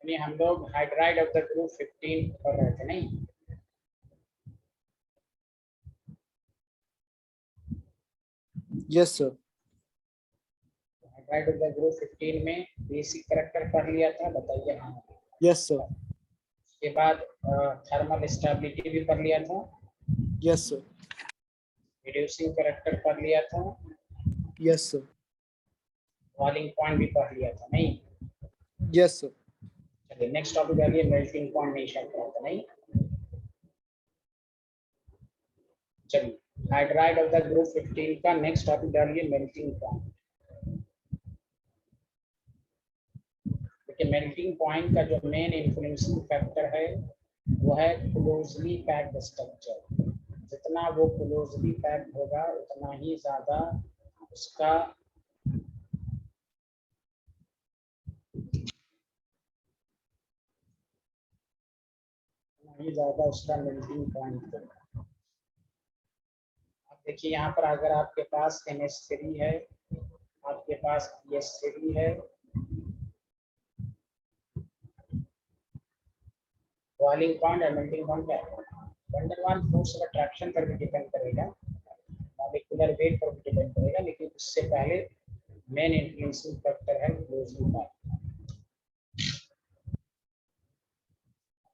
यानी हम लोग हाइड्राइड ऑफ द ग्रुप 15 पढ़ रहे थे नहीं? Yes sir. Hydride of the group 15 में बेसिक कैरेक्टर पढ़ लिया था, बताइए। हाँ, यस सर। उसके बाद थर्मल स्टेबिलिटी भी पढ़ लिया था। Yes sir. रिड्यूसिंग कैरेक्टर पढ़ लिया था। Yes sir. बॉइलिंग पॉइंट भी पढ़ लिया था नहीं? Yes sir. चलिए नेक्स्ट टॉपिक आ गया मेल्टिंग पॉइंट, नहीं शायद पढ़ा था नहीं? चलिए हाइड्राइड ऑफ द ग्रुप 15 का नेक्स्ट टॉपिक डालिए मेल्टिंग पॉइंट। देखिए मेल्टिंग पॉइंट का जो मेन इन्फ्लुएंसिंग फैक्टर है वो है क्लोजली पैक्ड स्ट्रक्चर। जितना वो क्लोजली पैक्ड होगा उतना ही ज्यादा उसका मेल्टिंग पॉइंट होगा। अब देखिए यहाँ पर अगर आपके पास NH3 है, आपके पास PH3 है, बॉइलिंग पॉइंट और मेल्टिंग पॉइंट क्या है? Van der Waals force of attraction पर भी डिपेंड करेगा, मॉलिक्यूलर वेट पर भी डिपेंड करेगा, लेकिन उससे पहले मेन इन्फ्लुएंसिंग फैक्टर है क्लोजली पैक्ड।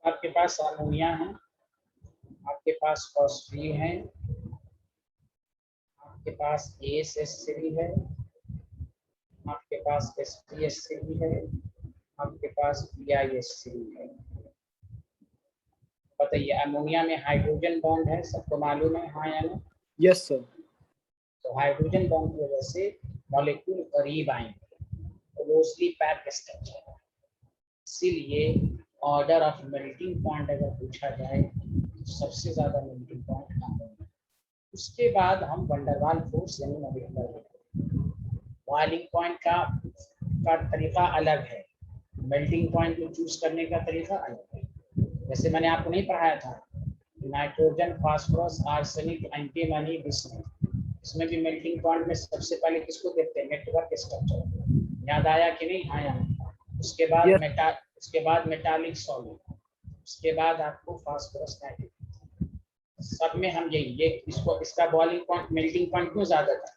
आपके पास अमोनिया है, आपके पास फॉस्फीन है, आपके पास ASH3 है, आपके पास SPH3 है, आपके पास BiH3 है। बताइए अमोनिया में हाइड्रोजन बॉन्ड है, सबको मालूम है, हाँ या नहीं? Yes sir. तो हाइड्रोजन बॉन्ड की वजह से मॉलिक्यूल करीब आएंगे, क्लोजली पैक्ड स्ट्रक्चर। इसीलिए ऑर्डर ऑफ मेल्टिंग पॉइंट अगर पूछा जाए तो सबसे ज्यादा मेल्टिंग पॉइंट कहाँ होगा। उसके बाद हम वैन डर वाल्स फोर्स यानी मॉलिक्यूलर वेट। बॉइलिंग पॉइंट का तरीका अलग है, मेल्टिंग पॉइंट को चूज करने का तरीका अलग है। जैसे मैंने आपको नहीं पढ़ाया था nitrogen, phosphorus, arsenic, antimony, bismuth, इसमें भी मेल्टिंग पॉइंट में सबसे पहले किसको देखते हैं? Network structure. याद आया कि नहीं? हाँ या नहीं? उसके बाद मेटालिक सॉलिड, उसके बाद आपको फास्फोरस, नाइट्रोजन, सब में हम ये इसका बॉइलिंग पॉइंट, मेल्टिंग पॉइंट क्यों ज्यादा था?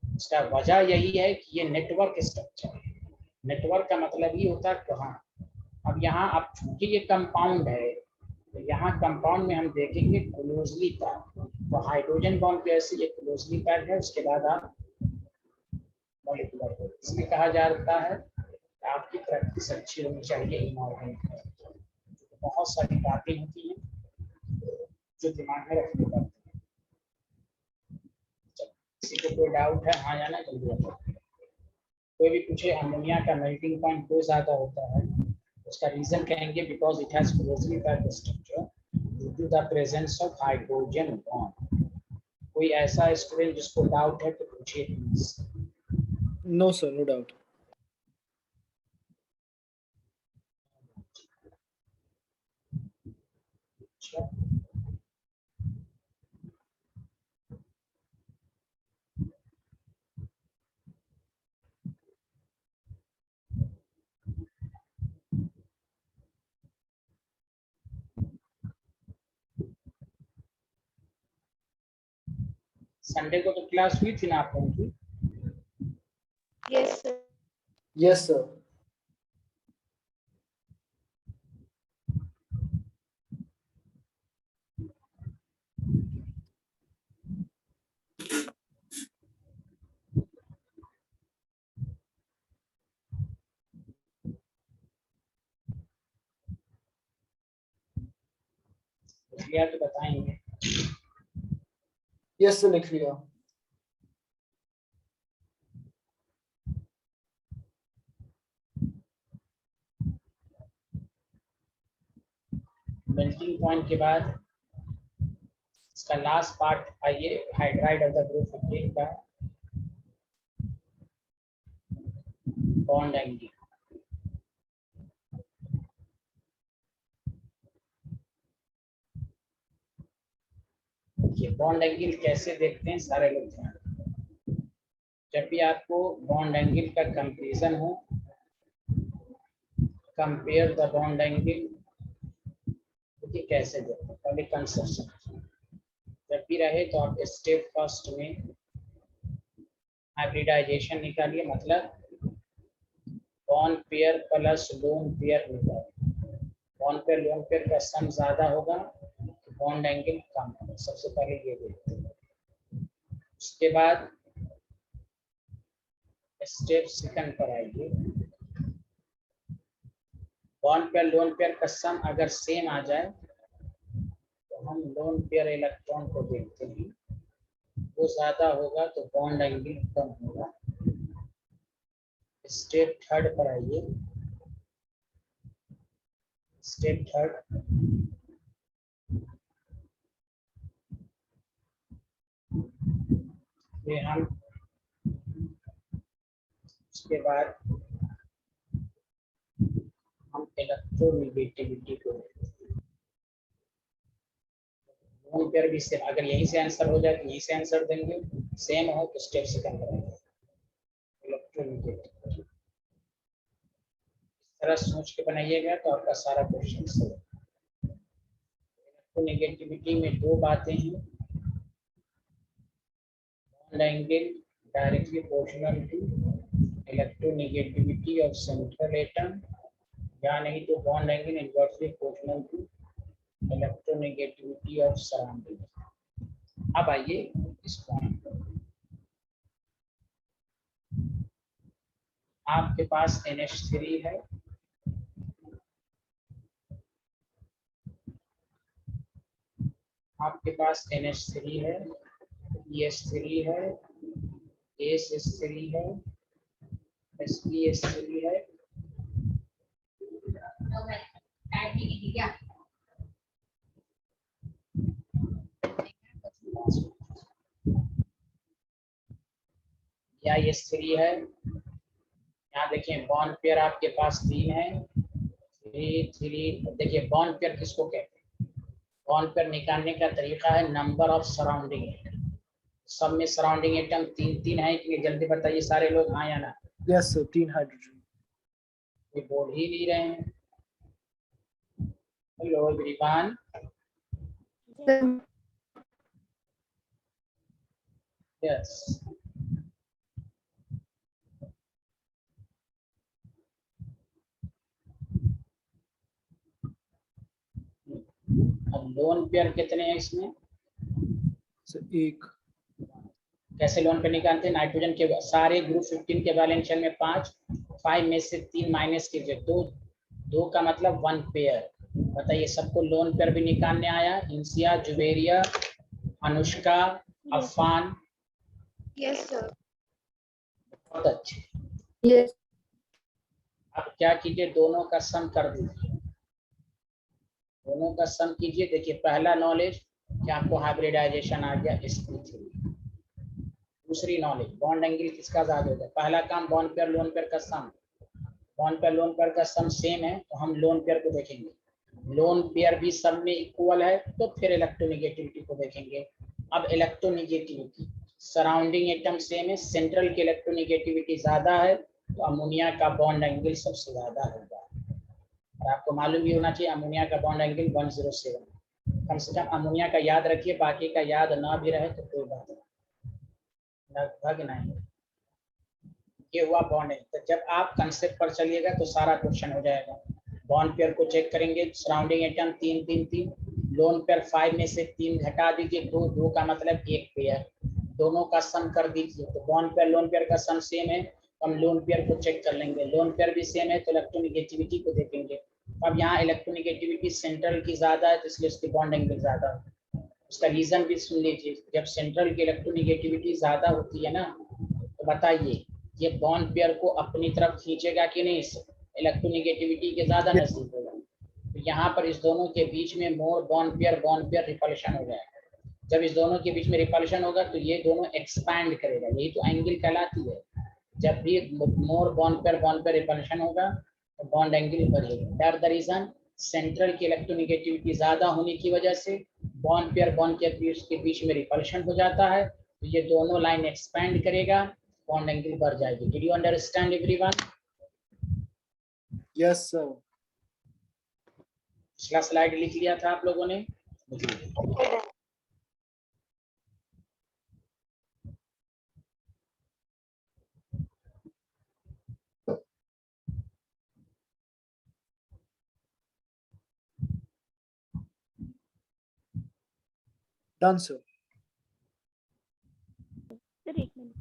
इसका वजह यही है कि ये नेटवर्क स्ट्रक्चर है। नेटवर्क का मतलब ही होता है कहाँ। अब यहाँ आप चूंकि ये कंपाउंड है तो यहाँ कंपाउंड में हम देखेंगे क्लोजली पैक्ड, तो हाइड्रोजन बॉन्ड की वजह से ये क्लोजली पैक्ड है। उसके बाद आप मॉलिक्यूलर वेट, इसलिए कहा जाता है आपकी प्रैक्टिस अच्छी होनी चाहिए इनऑर्गेनिक। बहुत सारी बातें होती हैं जो दिमाग में रखनी पड़ती है। किसी को कोई डाउट है हाँ या ना? जल्दी बताओ। कोई भी पूछे अमोनिया का मेल्टिंग पॉइंट क्यों ज्यादा होता है, उसका रीजन कहेंगे because it has closely packed structure due to the presence of hydrogen bond. कोई ऐसा स्टूडेंट जिसको डाउट है तो पूछिए please. No sir, no doubt. Sunday को तो क्लास हुई थी ना आप लोगों की? Yes sir. Yes sir. लिया तो बताएंगे। यस सर, लिख लिया। मेल्टिंग पॉइंट के बाद इसका लास्ट पार्ट आइए, हाइड्राइड ऑफ द ग्रुप 15 का बॉन्ड एंगल। बॉन्ड एंगल कैसे देखते हैं सारे लोग ध्यान रखें। जब भी आपको बॉन्ड एंगल का कंपैरिजन हो, कंपेयर द बॉन्ड एंगल, देखिए कैसे देते हैं। पहले कंसेप्शन जब भी रहे तो आप स्टेप फर्स्ट में हाइब्रिडाइजेशन निकालिए, मतलब bond pair plus lone pair निकालिए। बॉन्ड पेयर लोन पेयर का सम ज्यादा होगा तो बॉन्ड एंगल कम होगा। सबसे पहले ये देखते हैं। उसके बाद स्टेप सेकंड पर आइए। बॉन्ड पेयर लोन पेयर का सम अगर सेम आ जाए तो हम लोन पेयर इलेक्ट्रॉन को देखते हैं, वो ज्यादा होगा तो बॉन्ड एंगल कम होगा। स्टेप थर्ड पर आइए। स्टेप थर्ड, ये हम उसके बाद हम इलेक्ट्रोनेगेटिविटी को लोन पेयर भी सेम, अगर यहीं से आंसर हो जाए तो यहीं से आंसर देंगे, सेम हो तो स्टेप सेकंड करेंगे इलेक्ट्रोनेगेटिविटी। इस तरह सोच के बनाइएगा तो आपका सारा क्वेश्चन सही। इलेक्ट्रोनेगेटिविटी में दो बातें हैं, bond angle directly proportional to electronegativity of central atom, या नहीं तो bond angle inversely proportional to electronegativity of surrounding. अब आइए इस पॉइंट पर। आपके पास NH3 है, आपके पास NH3 है, ES3 है, ASS3 है, SPS3 है, या S3 है। यहाँ देखिए बॉन्ड पेयर आपके पास 3 है, 3 3। देखिए बॉन्ड पेयर किसको कहते हैं? बॉन्ड पेयर निकालने का तरीका है नंबर ऑफ सराउंडिंग एटम। सब में सराउंडिंग एटम 3 है कि जल्दी बताइए सारे लोग, हाँ या ना? Yes, sir. 3 hydrogen. ये बोल ही नहीं रहे हैं। Hello everyone, yes. अब लोन पेयर कितने हैं इसमें? So, 1. कैसे लोन पेयर निकालते हैं? नाइट्रोजन के सारे ग्रुप 15 के वैलेंस शेल में 5 में से 3 माइनस कीजिए, 2 का मतलब 1 पेयर। बताइए सबको लोन पेयर भी निकालने आया? इंसिया, जुवेरिया, अनुष्का, अफान? Yes, sir. बहुत अच्छे। Yes. अब क्या कीजिए, दोनों का सम कर दीजिए, दोनों का सम कीजिए। देखिए पहला नॉलेज कि आपको हाइब्रिडाइजेशन आ गया sp3। दूसरी नॉलेज बॉन्ड एंगल किसका ज्यादा होगा। पहला काम बॉन्ड पेयर लोन पेयर का सम, बॉन्ड पेयर लोन पेयर का सम सेम है तो हम लोन पेयर को देखेंगे, लोन पेयर भी सब में इक्वल है तो फिर इलेक्ट्रोनेगेटिविटी को देखेंगे। अब इलेक्ट्रोनेगेटिविटी, सराउंडिंग एटम सेम है, सेंट्रल की इलेक्ट्रोनेगेटिविटी ज्यादा है तो अमोनिया का बॉन्ड एंगल सबसे ज्यादा होगा। और आपको मालूम भी होना चाहिए अमोनिया का बॉन्ड एंगल 107। कम से कम अमोनिया का याद रखिए, बाकी का याद ना भी रहे तो कोई बात नहीं, लगभग नहीं। ये हुआ बॉन्ड एंगल। तो जब आप कंसेप्ट पर चलिएगा तो सारा क्वेश्चन हो जाएगा। बॉन्ड पेयर को चेक करेंगे, सराउंडिंग एटम 3 3 3, लोन पेयर 5 में से 3 घटा दीजिए, 2 2 का मतलब 1 पेयर, दोनों का सम कर दीजिए तो बॉन्ड पेयर लोन पेयर का सम सेम है तो हम लोन पेयर को चेक कर लेंगे, लोन पेयर भी सेम है तो इलेक्ट्रोनेगेटिविटी को देखेंगे। अब यहाँ इलेक्ट्रोनेगेटिविटी सेंट्रल की ज्यादा है तो इसलिए उसकी बॉन्ड एंगल ज्यादा है। उसका रीजन भी सुन लीजिए, जब सेंट्रल की इलेक्ट्रोनेगेटिविटी ज्यादा होती है ना तो बताइए ये बॉन्ड पेयर को अपनी तरफ खींचेगा कि नहीं, इलेक्ट्रोनेगेटिविटी के ज्यादा नजदीक होगा। तो यहाँ पर इस दोनों के बीच में मोर बॉन्ड पेयर रिपल्शन हो जाएगा। जब इस दोनों के बीच में रिपल्शन होगा तो ये दोनों एक्सपैंड करेगा, यही तो एंगल कहलाती है। जब भी मोर बॉन्ड पेयर रिपल्शन होगा तो बॉन्ड एंगल बढ़ेगा। दैट द रीजन सेंट्रल की इलेक्ट्रोनेगेटिविटी ज्यादा होने की वजह से बॉन्ड के बीच में रिपल्शन हो जाता है तो ये दोनों लाइन एक्सपैंड करेगा, बॉन्ड एंगल बढ़ जाएगी। Did you understand everyone? Yes, sir. पिछला स्लाइड लिख लिया था आप लोगों ने? लिख लिया। Done, sir. सर एक minute.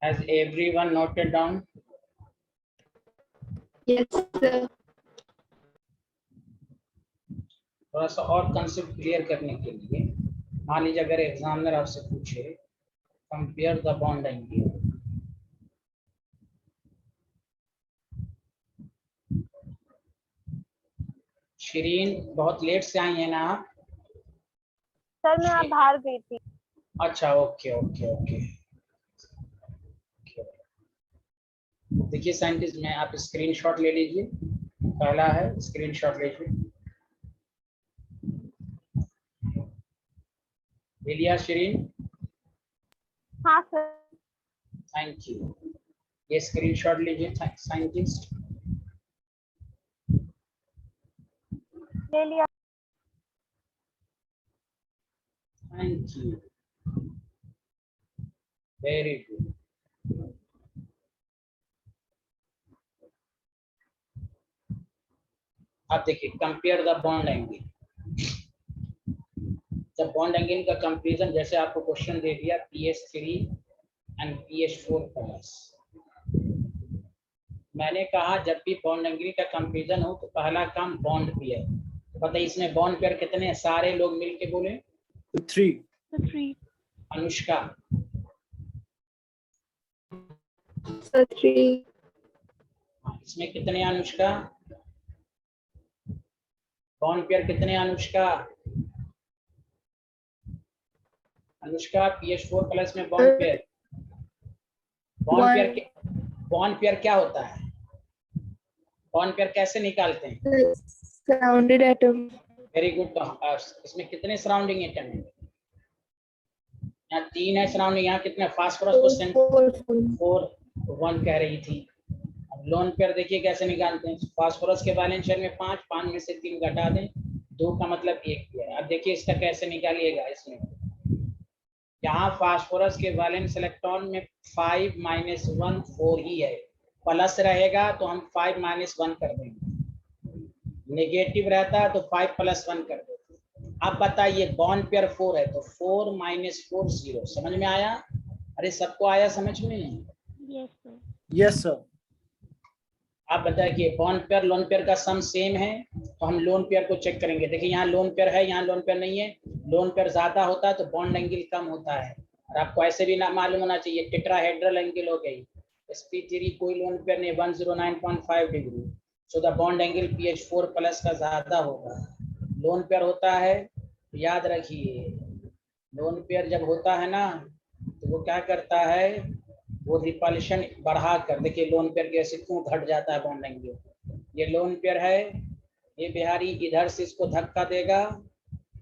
Has everyone noted down? Yes sir. थोड़ा सा और कंसेप्ट क्लियर करने के लिए, मान लीजिए अगर एग्जामिनर आपसे पूछे compare the bond angle, Shirin बहुत लेट से आई है ना आप? सर मैं आप बाहर गई थी। अच्छा, ओके ओके ओके। देखिए साइंटिस्ट में आप स्क्रीनशॉट ले लीजिए, पहला है स्क्रीनशॉट लीजिए। ले लिया शिरीन? हाँ सर। Thank you. ये स्क्रीनशॉट लीजिए साइंटिस्ट। ले लिया। Thank you, very good. अब देखिए कंपेयर द बॉन्ड एंगल। जब बॉन्ड एंगल का कंपेरिजन, जैसे आपको क्वेश्चन दे दिया PH3 एंड PH4 प्लस, मैंने कहा जब भी बॉन्ड एंगल का कंपेरिजन हो तो पहला काम बॉन्ड पेयर। तो बताइए इसमें बॉन्ड पेयर कितने हैं? सारे लोग मिलके बोले। 3. 3 अनुष्का, सर 3 इसमें कितने अनुष्का? बॉन्ड पेयर कितने अनुष्का? अनुष्का PH4 प्लस में बॉन्ड पेयर। बॉन्ड पेयर क्या होता है? बॉन्ड पेयर कैसे निकालते हैं? Surrounded atom. Very good. इसमें कितने सराउंडिंग एटम है? यहाँ 3 है सराउंडिंग। यहाँ कितने? फास्फोरस को 4 1 कह रही थी। अब लोन पेयर देखिए कैसे निकालते हैं। फास्फोरस के वैलेंस शेल में 5 में से 3 घटा दें, 2 का मतलब 1 पेयर। अब देखिए इसका कैसे निकालिएगा। इसमें यहाँ फास्फोरस के वैलेंस इलेक्ट्रॉन में 5 - 1 4 ही है, प्लस रहेगा तो हम 5 - 1 कर देंगे, नेगेटिव रहता है तो 5 + 1 कर देते। अब बताइए बॉन्ड पेयर 4 है तो 4 - 4 0। समझ में आया? अरे सबको आया समझ में? Yes sir. Yes, sir. आप बताइए बॉन्ड पेयर लोन पेयर का सम सेम है तो हम लोन पेयर को चेक करेंगे। देखिए यहाँ लोन पेयर है, यहाँ लोन पेयर नहीं है। लोन पेयर ज्यादा होता है तो बॉन्ड एंगल कम होता है। और आपको ऐसे भी ना मालूम होना चाहिए टेट्राहेड्रल एंगल हो गई। sp3 कोई लोन पेयर नहीं, 109.5 degree. So the bond angle PH4 plus का ज्यादा होगा। लोन पेयर होता है तो याद रखिए, लोन पेयर जब होता है ना तो वो क्या करता है, वो रिपल्शन बढ़ा कर, देखिए लोन पेयर कैसे क्यों घट जाता है बॉन्ड एंगल। ये लोन पेयर है, ये बिहारी इधर से इसको धक्का देगा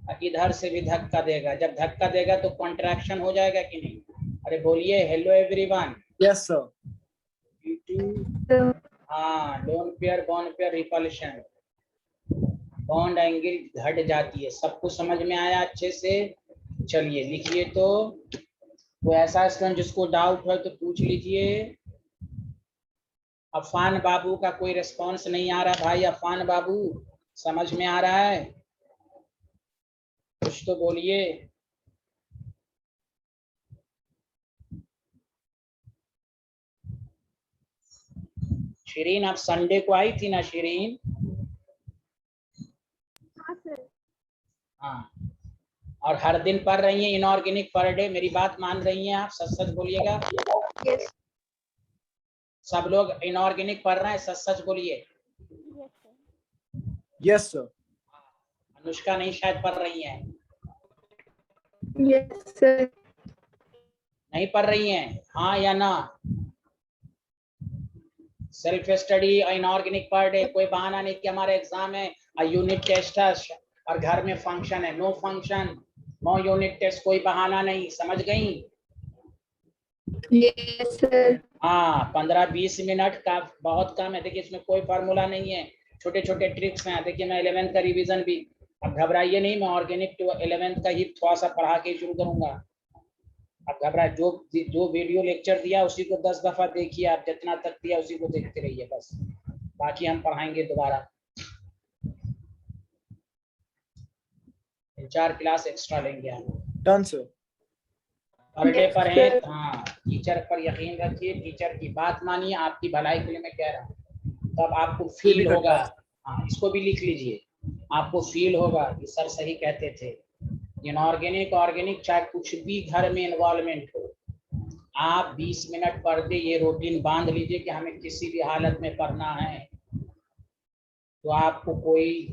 और इधर से भी धक्का देगा। जब धक्का देगा तो कॉन्ट्रैक्शन हो जाएगा कि नहीं? अरे बोलिए हेलो एवरीवन। Yes, sir. हाँ, lone pair bond pair repulsion, bond angle घट जाती है। सबको समझ में आया अच्छे से? चलिए लिखिए। तो वो ऐसा स्टूडेंट जिसको डाउट है तो पूछ लीजिए। अफान बाबू का कोई रिस्पांस नहीं आ रहा भाई। अफान बाबू समझ में आ रहा है? कुछ तो बोलिए। शिरीन आप संडे को आई थी ना शिरीन? हाँ सर। हाँ, और हर दिन पढ़ रही हैं इनऑर्गेनिक पर डे? मेरी बात मान रही हैं आप? सच सच बोलिएगा। यस सब लोग इनऑर्गेनिक पढ़ रहे हैं, सच सच बोलिए। Yes, sir. Yes, sir. Anushka नहीं शायद पढ़ रही है, Yes, sir. नहीं पढ़ रही हैं, हाँ या ना? Self study inorganic per day, कोई बहाना नहीं कि हमारे एग्जाम है, यूनिट टेस्ट है और घर में फंक्शन है। No function, no unit test, कोई बहाना नहीं, समझ गई? Yes, sir. हाँ, 15-20 मिनट का बहुत कम है। देखिए इसमें कोई फार्मूला नहीं है, छोटे छोटे ट्रिक्स हैं। देखिए मैं 11th का रिवीजन भी, अब घबराइए नहीं, मैं ऑर्गेनिक 11th का ही थोड़ा सा पढ़ा के शुरू करूंगा। अब घबराए, जो वीडियो लेक्चर दिया उसी को 10 दफा देखिए, आप जितना तक दिया उसी को देखते रहिए बस, बाकी हम पढ़ाएंगे दोबारा। 4 क्लास एक्स्ट्रा लेंगे हम। Done, sir. Per day Yes, पर है। sir. हाँ, टीचर पर यकीन रखिए, टीचर की बात मानिए, आपकी भलाई के लिए मैं कह रहा हूँ। तब आपको फील होगा, हाँ इसको भी लिख लीजिए, आपको फील होगा कि सर सही कहते थे। इनऑर्गेनिक ऑर्गेनिक चाहे कुछ भी घर में इन्वॉल्वमेंट हो, आप 20 मिनट पढ़ दे, ये रूटीन बांध लीजिए कि हमें किसी भी हालत में पढ़ना है, तो आपको कोई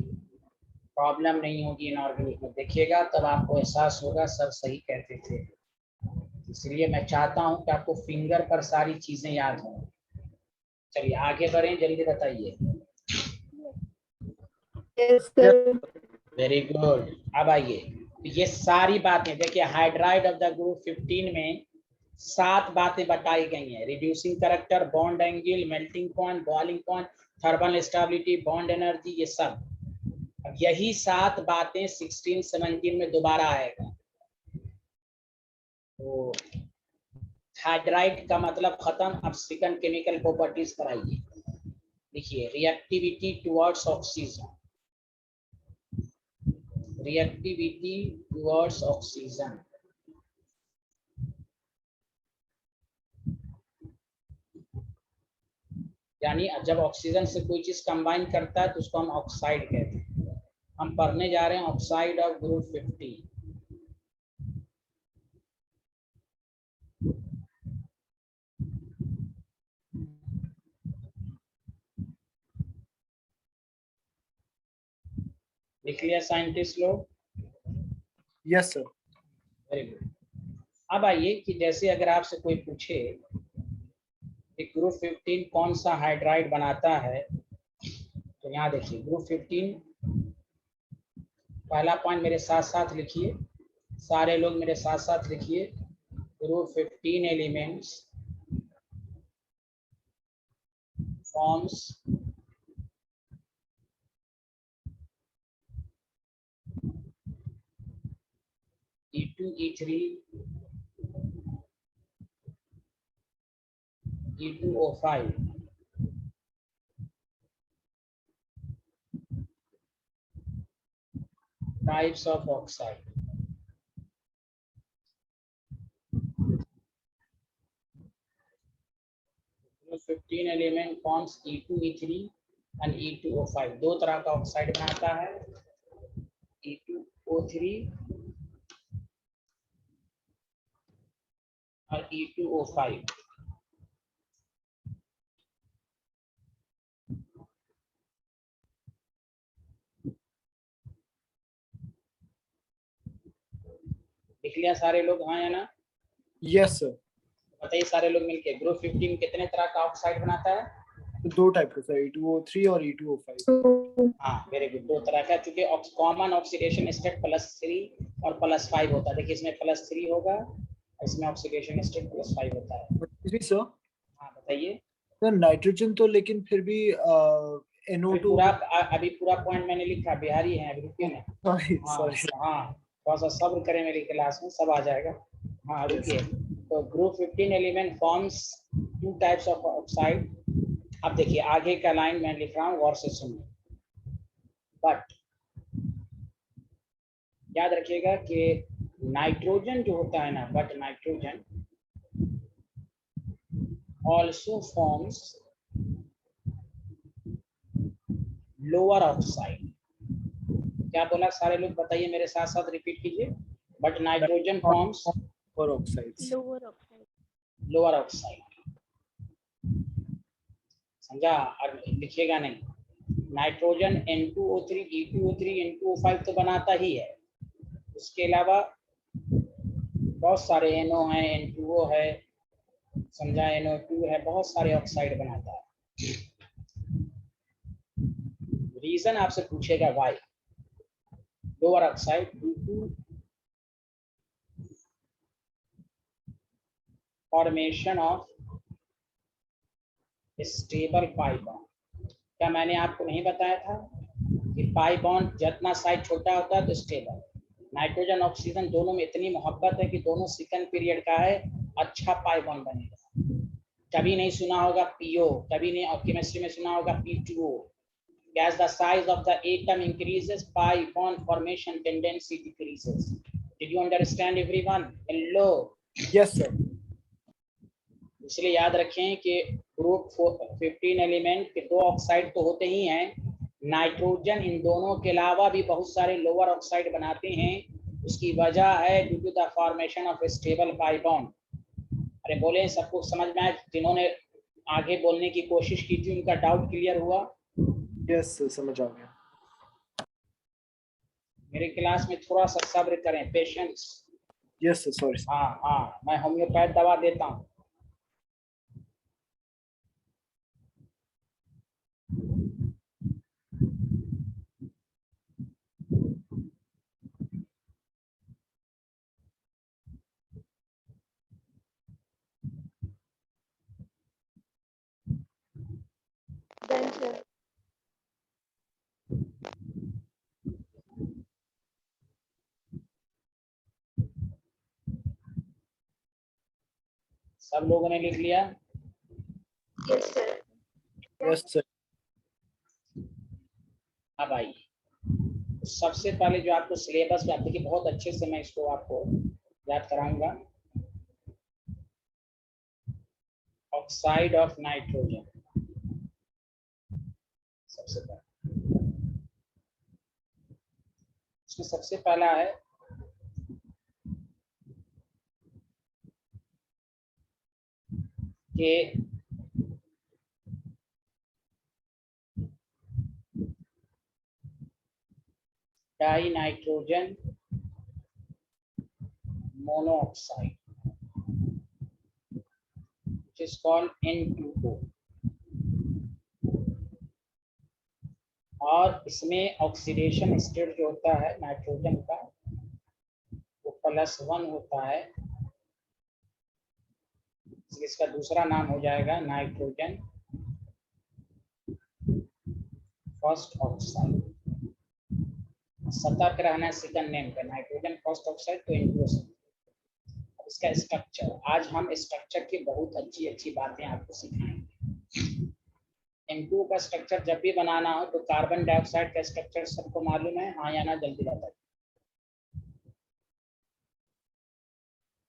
प्रॉब्लम नहीं होगी इनऑर्गेनिक में। देखिएगा तब आपको एहसास होगा सर सही कहते थे। इसलिए मैं चाहता हूं कि आपको फिंगर पर सारी चीजें याद हों। चलिए आगे बढ़ें, जल्दी बताइए। Yes, sir. Very good. अब आइए, ये सारी बातें देखिए, हाइड्राइड ऑफ द ग्रुप 15 में 7 बातें बताई गई हैं। Reducing character, bond angle, melting point, boiling point, thermal stability, bond energy, ये सब। अब यही 7 बातें 16-17 में दोबारा आएगा। तो हाइड्राइड का मतलब खत्म, अब सेकंड केमिकल प्रॉपर्टीज पर आइए। देखिए, reactivity towards oxygen, reactivity towards oxygen, यानी जब ऑक्सीजन से कोई चीज कंबाइन करता है तो उसको हम ऑक्साइड कहते हैं। हम पढ़ने जा रहे हैं ऑक्साइड ऑफ ग्रुप 50। लिख लिया साइंटिस्ट लोग? Yes, sir. Very good. अब आइए कि जैसे अगर आपसे कोई पूछे कि ग्रुप 15 कौन सा हाइड्राइड बनाता है, तो यहाँ देखिए ग्रुप 15, पहला पॉइंट मेरे साथ साथ लिखिए, सारे लोग मेरे साथ साथ लिखिए। Group 15 elements forms E2, E3, E2O5, types of oxide. Group 15 element forms E2, E3 and E2O5। दो तरह का ऑक्साइड बनाता है, E2O3 और E2O5। लिख लिया सारे लोग, हाँ या ना? Yes, sir. बताइए सारे लोग मिलके, ग्रुप 15 कितने तरह का ऑक्साइड बनाता है? तो 2 टाइप का सर, E2O3 और E2O5। हाँ वेरी गुड, 2 तरह का, क्योंकि कॉमन ऑक्सीडेशन स्टेट +3 और +5 होता है। देखिए इसमें +3 होगा, इसमें ऑक्सीडेशन स्टेट +5 होता है। जी सर। हाँ बताइए। सर नाइट्रोजन तो लेकिन फिर भी NO2। अभी पूरा पॉइंट मैंने लिखा, बिहारी है, अभी रुकिए ना। सॉरी हाँ सॉरी। हाँ, थोड़ा सा सब्र करें, मेरी क्लास में सब आ जाएगा। हाँ रुकिए। तो group 15 element forms 2 types of oxide. अब देखिए आगे का लाइन मैं लिख रहा हूँ, गौर से सुनिए। बट याद रखिएगा कि नाइट्रोजन जो होता है ना, but nitrogen also forms lower oxide. क्या बोला सारे लोग, बताइए मेरे साथ साथ रिपीट कीजिए। बट नाइट्रोजन फॉर्म्स और oxides. Lower oxide. Lower oxide. समझा? और लिखिएगा नहीं, नाइट्रोजन N2O3 E2O3 N2O5 तो बनाता ही है, उसके अलावा बहुत सारे NO हैं, N2O है, समझा, NO2 है, बहुत सारे ऑक्साइड बनाता है। रीजन आपसे पूछेगा why lower oxide, due to formation of stable pi bond. क्या मैंने आपको नहीं बताया था कि पाई बॉन्ड जितना साइज छोटा होता है तो स्टेबल। नाइट्रोजन ऑक्सीजन दोनों में इतनी मोहब्बत है कि दोनों सेकंड पीरियड का है, अच्छा पाई बॉन्ड बनेगा। कभी नहीं सुना होगा पीओ, कभी नहीं, और केमिस्ट्री में सुना होगा P2O। As the size of the atom increases, pi bond formation tendency decreases. Did you understand everyone? Hello. Yes sir. इसलिए याद रखें कि ग्रुप 15 एलिमेंट के दो ऑक्साइड तो होते ही हैं, नाइट्रोजन इन दोनों के अलावा भी बहुत सारे लोअर ऑक्साइड बनाते हैं। उसकी वजह है due to the formation of stable pi bond. अरे बोले, सबको समझ में आया? जिन्होंने आगे बोलने की कोशिश की थी उनका डाउट क्लियर हुआ? Yes sir, समझ आ गया। मेरे क्लास में थोड़ा सा सब्र करें, patience. Yes sir, sorry sir. हाँ हाँ, मैं होम्योपैथ दवा देता हूँ। Done, sir. सब लोगों ने लिख लिया? Yes, sir. Yes sir. अब आइए, सबसे पहले जो आपको सिलेबस में, देखिए बहुत अच्छे से मैं इसको आपको याद कराऊंगा। ऑक्साइड ऑफ नाइट्रोजन सबसे पहले, इसमें सबसे पहला है कि die nitrogen monoxide, which is called N2O, और इसमें ऑक्सीडेशन स्टेट जो होता है नाइट्रोजन का वो +1 होता है। इसका दूसरा नाम हो जाएगा नाइट्रोजन फर्स्ट ऑक्साइड। सतर्क रहना है सेकंड नेम पे, नाइट्रोजन फर्स्ट ऑक्साइड तो N2O। अब इसका स्ट्रक्चर, आज हम स्ट्रक्चर की बहुत अच्छी अच्छी बातें आपको सिखाएंगे। N2O का स्ट्रक्चर जब भी बनाना हो तो कार्बन डाइऑक्साइड का स्ट्रक्चर सबको मालूम है? हाँ या ना, जल्दी बताइए।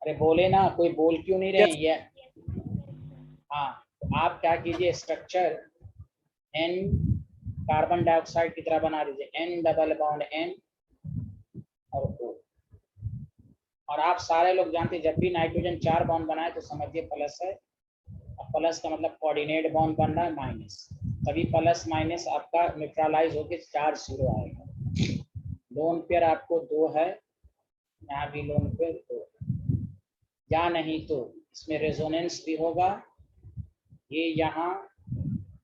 अरे बोले ना, कोई बोल क्यों नहीं रहे हैं ये? हाँ, तो आप क्या कीजिए, स्ट्रक्चर N कार्बन डाइऑक्साइड की तरह बना दीजिए, N डबल बॉन्ड N और O। और आप सारे लोग जानते हैं जब भी नाइट्रोजन 4 बॉन्ड बनाए तो समझिए प्लस है, और प्लस का मतलब कोऑर्डिनेट बॉन्ड बन रहा है माइनस, तभी प्लस माइनस आपका न्यूट्रलाइज होकर 4 0 आएगा। लोन पेयर आपको 2 है, यहाँ भी लोन पेयर 2, या नहीं तो इसमें रेजोनेंस भी होगा, ये यहाँ,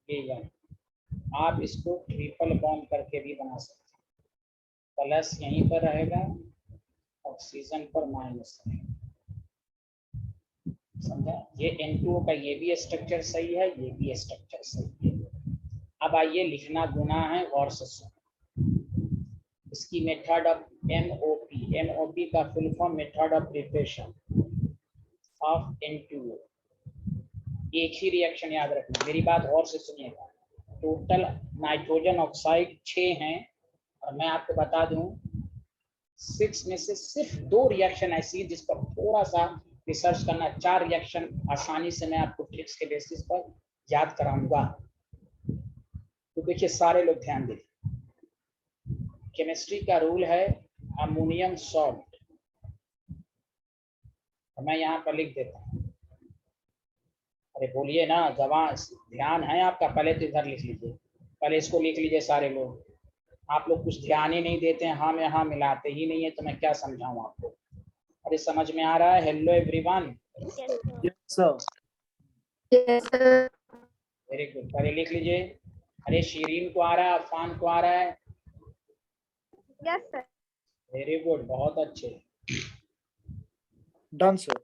ये यहाँ। आप इसको ट्रिपल बॉन्ड करके भी बना सकते हैं, प्लस यहीं पर रहेगा, ऑक्सीजन पर माइनस रहेगा। समझा? ये N2O का ये भी स्ट्रक्चर सही है, ये भी स्ट्रक्चर सही है। अब आइए, लिखना गुना है, गौर से सुनो। इसकी मेथड ऑफ MOP, MOP का full form method of preparation of N2O। एक ही रिएक्शन याद रखना, मेरी बात और से सुनिएगा। टोटल नाइट्रोजन ऑक्साइड 6 हैं, और मैं आपको बता दूं 6 में से सिर्फ 2 रिएक्शन ऐसी है जिस पर थोड़ा सा रिसर्च करना। 4 रिएक्शन आसानी से मैं आपको ट्रिक्स के बेसिस पर याद कराऊंगा। तो देखिए सारे लोग ध्यान दीजिए, केमिस्ट्री का रूल है अमोनियम सॉल्ट, मैं यहाँ पर लिख देता हूँ। अरे बोलिए ना, जवान ध्यान है आपका? पहले तो इधर लिख लीजिए, पहले इसको लिख लीजिए सारे लोग। आप लोग कुछ ध्यान ही नहीं देते हैं, हाँ में हाँ मिलाते ही नहीं है, तो मैं क्या समझाऊं आपको? अरे समझ में आ रहा है? Hello everyone, Yes, sir. Yes, sir. Very good, पहले लिख लीजिए। अरे शीरीन को आ रहा है, अफान को आ रहा है? Yes, sir. वेरी गुड, बहुत अच्छे, Done, sir.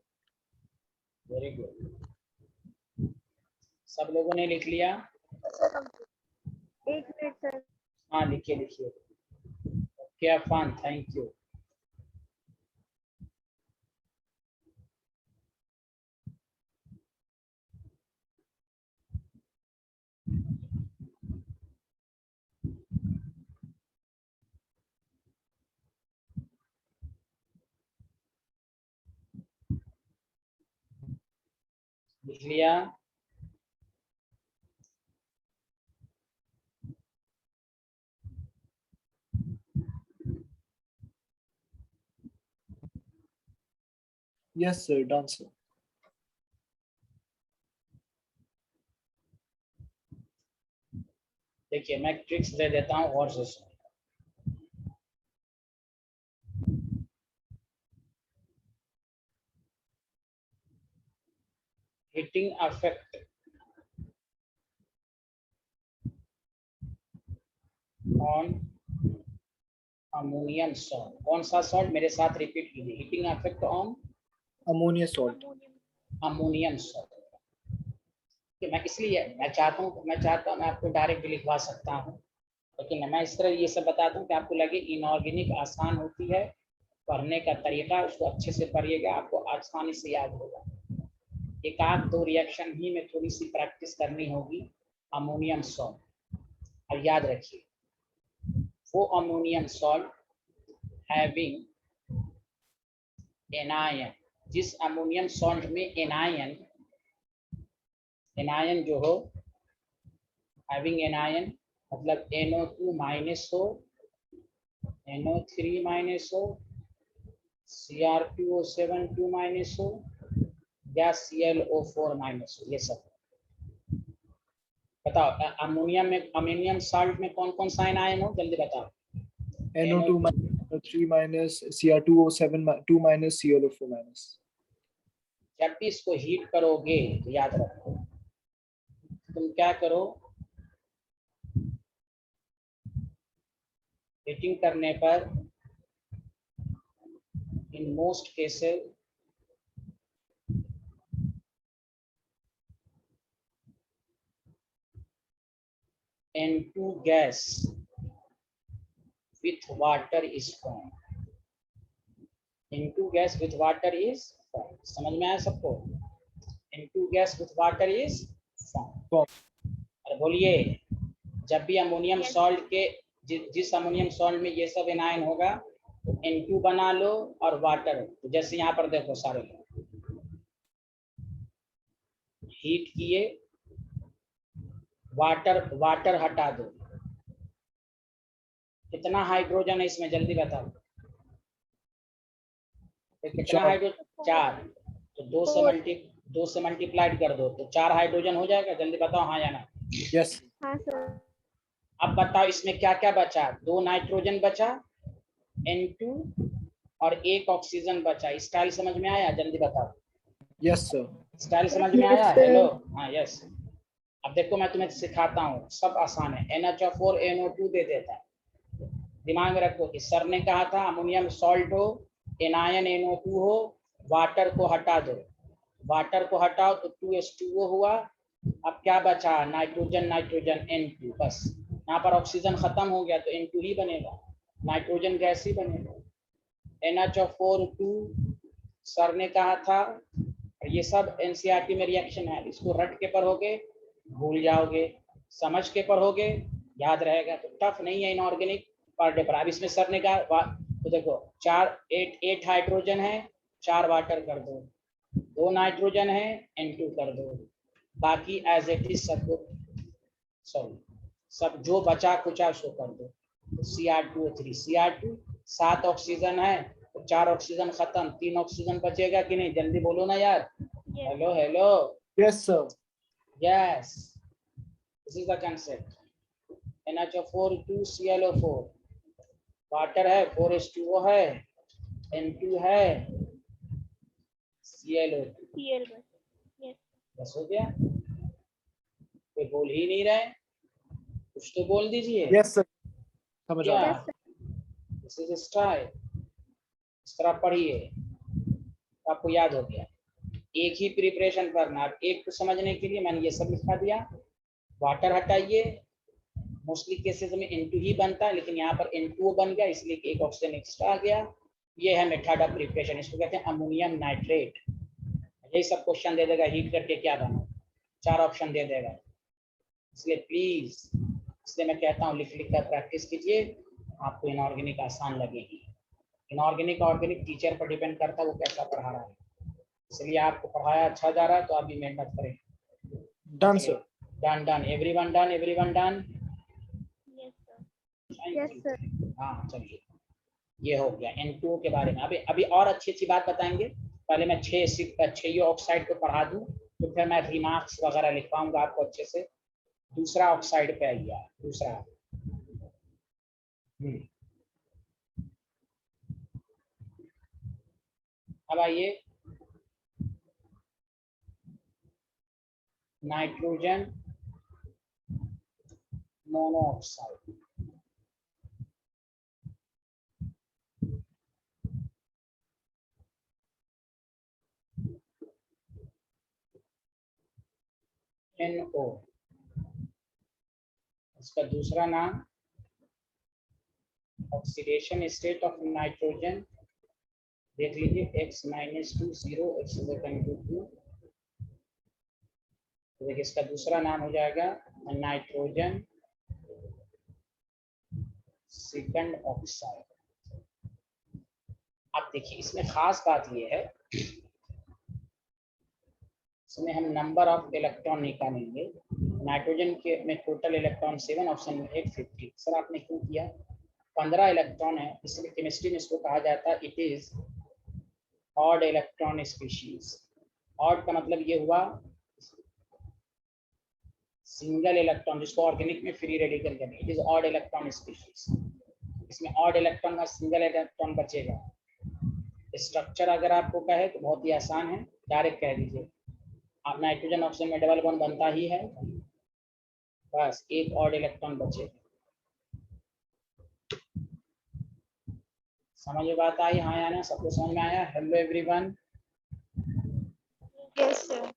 Very good. सब लोगों ने लिख लिया? एक मिनट सर। हाँ लिखिए लिखिए। Okay Afan, thank you. लिख लिया? Yes, sir. Done, sir. देखिए मैं ट्रिक्स दे देता हूँ और से सुनिए। Heating affect on ammonium salt. कौन सा सॉल्ट? मेरे साथ रिपीट कीजिए। Heating affect on Ammonia salt. Ammonium salt. कि मैं इसलिए मैं चाहता हूँ मैं आपको डायरेक्ट लिखवा सकता हूँ, लेकिन मैं इस तरह ये सब बताता हूँ कि आपको लगे इनऑर्गेनिक आसान होती है, पढ़ने का तरीका उसको अच्छे से पढ़िएगा, आपको आसानी से याद होगा। एक आध दो रिएक्शन ही में थोड़ी सी प्रैक्टिस करनी होगी। अमोनियम सॉल्ट, और याद रखिए वो अमोनियम सॉल्ट हैविंग एनायन, जिस अमोनियम सॉल्ट में एनायन जो हो, हैविंग एनायन मतलब NO2 माइनस हो, NO3 माइनस हो, Cr2O7 2 माइनस हो, या ClO4 माइनस हो, ये सब। बताओ अमोनियम सॉल्ट में कौन कौन सा एनायन हो, जल्दी बताओ। NO2 minus 3 minus Cr2O7 2 minus ClO4 minus. जब भी इसको हीट करोगे तो याद रखो, तुम क्या करो, हीटिंग करने पर in most cases N2 gas with water is formed। N2 gas with water is formed। समझ में आया सबको? N2 gas with water is formed। Formed. अरे बोलिए, जब भी अमोनियम सॉल्ट के जिस अमोनियम सॉल्ट में ये सब एनायन होगा तो N2 बना लो और वाटर। तो जैसे यहाँ पर देखो सारे हीट किए, वाटर हटा दो, कितना हाइड्रोजन है इसमें जल्दी बताओ? तो कितना चार। हाइड्रोजन? 4। तो 2 से मल्टीप्लाइड कर दो तो 4 हाइड्रोजन हो जाएगा, जल्दी बताओ हाँ या ना? Yes. हाँ सर। अब बताओ इसमें क्या क्या बचा? 2 नाइट्रोजन बचा, N2, और 1 ऑक्सीजन बचा। स्टाइल समझ में आया? जल्दी बताओ। Yes, sir. स्टाइल समझ में आया? हेलो, हाँ यस। अब देखो मैं तुम्हें सिखाता हूँ, सब आसान है। NH4 NO2 दे देता है। दिमाग में रखो कि सर ने कहा था अमोनियम सॉल्ट हो, एनायन NO2 हो, वाटर को हटा दो, वाटर को हटाओ तो 2H2O हुआ। अब क्या बचा? नाइट्रोजन N2, बस। यहाँ पर ऑक्सीजन खत्म हो गया तो N2 ही बनेगा, नाइट्रोजन गैस ही बनेगा। NH4 2 सर ने कहा था। ये सब NCERT में रिएक्शन है, इसको रट के पढ़ोगे भूल जाओगे, समझ के पढ़ोगे याद रहेगा। तो टफ नहीं है इनऑर्गेनिक पर डे पर। अब इसमें सर ने कहा तो देखो 8 हाइड्रोजन है, 4 वाटर कर दो, 2 नाइट्रोजन है, N2 कर दो, बाकी एज इट इज सब जो बचा कुचा उसको कर दो। Cr2O3 Cr2 7 ऑक्सीजन है तो 4 ऑक्सीजन खत्म, 3 ऑक्सीजन बचेगा कि नहीं? जल्दी बोलो ना यार। Hello hello, Yes, sir. Yes, this is the concept. NH4 2ClO4, water है, 4H2O है, N2 है, ClO2, CL बस. Yes. बस हो गया. कोई बोल ही नहीं रहे, कुछ तो बोल दीजिए. Yes, sir. समझ आ क्या? गया. Yes, sir. This is style. इस तरह पढ़िए, आपको याद हो गया. एक ही प्रिपरेशन करना. अब एक को समझने के लिए मैंने ये सब लिखा दिया. वाटर हटाइए, मोस्टली केसेस में N2 ही बनता है, लेकिन यहाँ पर N2O बन गया, इसलिए कि एक ऑक्सीजन एक्स्ट्रा आ गया. ये है मेथड ऑफ प्रिपरेशन. इसको कहते हैं अमोनियम नाइट्रेट. यही सब क्वेश्चन दे देगा, हीट करके क्या बना, 4 ऑप्शन दे देगा. इसलिए प्लीज, इसलिए मैं कहता हूँ लिख लिख कर प्रैक्टिस कीजिए, आपको इनऑर्गेनिक आसान लगेगी. इनऑर्गेनिक ऑर्गेनिक टीचर पर डिपेंड करता है वो कैसा पढ़ा रहा है. इसलिए आपको पढ़ाया अच्छा जा रहा है तो आप भी मेहनत करें. Done, sir. Done. Everyone done. Yes, sir. Yes, sir. हाँ चलिए, ये हो गया N2O के बारे में. अभी और अच्छी बात बताएंगे. पहले मैं 6 ऑक्साइड को पढ़ा दूं, तो फिर मैं रिमार्क्स वगैरह लिख पाऊंगा आपको अच्छे से. दूसरा ऑक्साइड पे आइए. दूसरा अब आइए नाइट्रोजन मोनोऑक्साइड. NO, इसका दूसरा नाम ऑक्सीडेशन स्टेट ऑफ नाइट्रोजन. देख लीजिए X-2 X-2. तो देखिए इसका दूसरा नाम हो जाएगा नाइट्रोजन सेकंड ऑक्साइड. अब देखिए इसमें खास बात ये है, इसमें हम नंबर ऑफ इलेक्ट्रॉन निकालेंगे. नाइट्रोजन के में टोटल इलेक्ट्रॉन 7, ऑप्शन में 850. सर आपने क्यों किया? 15 इलेक्ट्रॉन है, इसलिए केमिस्ट्री में इसको कहा जाता है it is odd electron species. Odd का मतलब ये हुआ सिंगल इलेक्ट्रॉन, जिसको ऑर्गेनिक में फ्री रेडिकल कहते हैं. It is odd electron species. इसमें ऑड इलेक्ट्रॉन का सिंगल इलेक्ट्रॉन बचेगा. स्ट्रक्चर अगर आपको कहे तो बहुत ही आसान है, डायरेक्ट कह दीजिए. आप नाइट्रोजन ऑक्सीजन में डबल बॉन्ड बनता ही है, बस एक ऑड इलेक्ट्रॉन बचेगा. समझ में बात आई? हाँ या ना? सबको समझ में आया? Hello everyone. Yes, sir.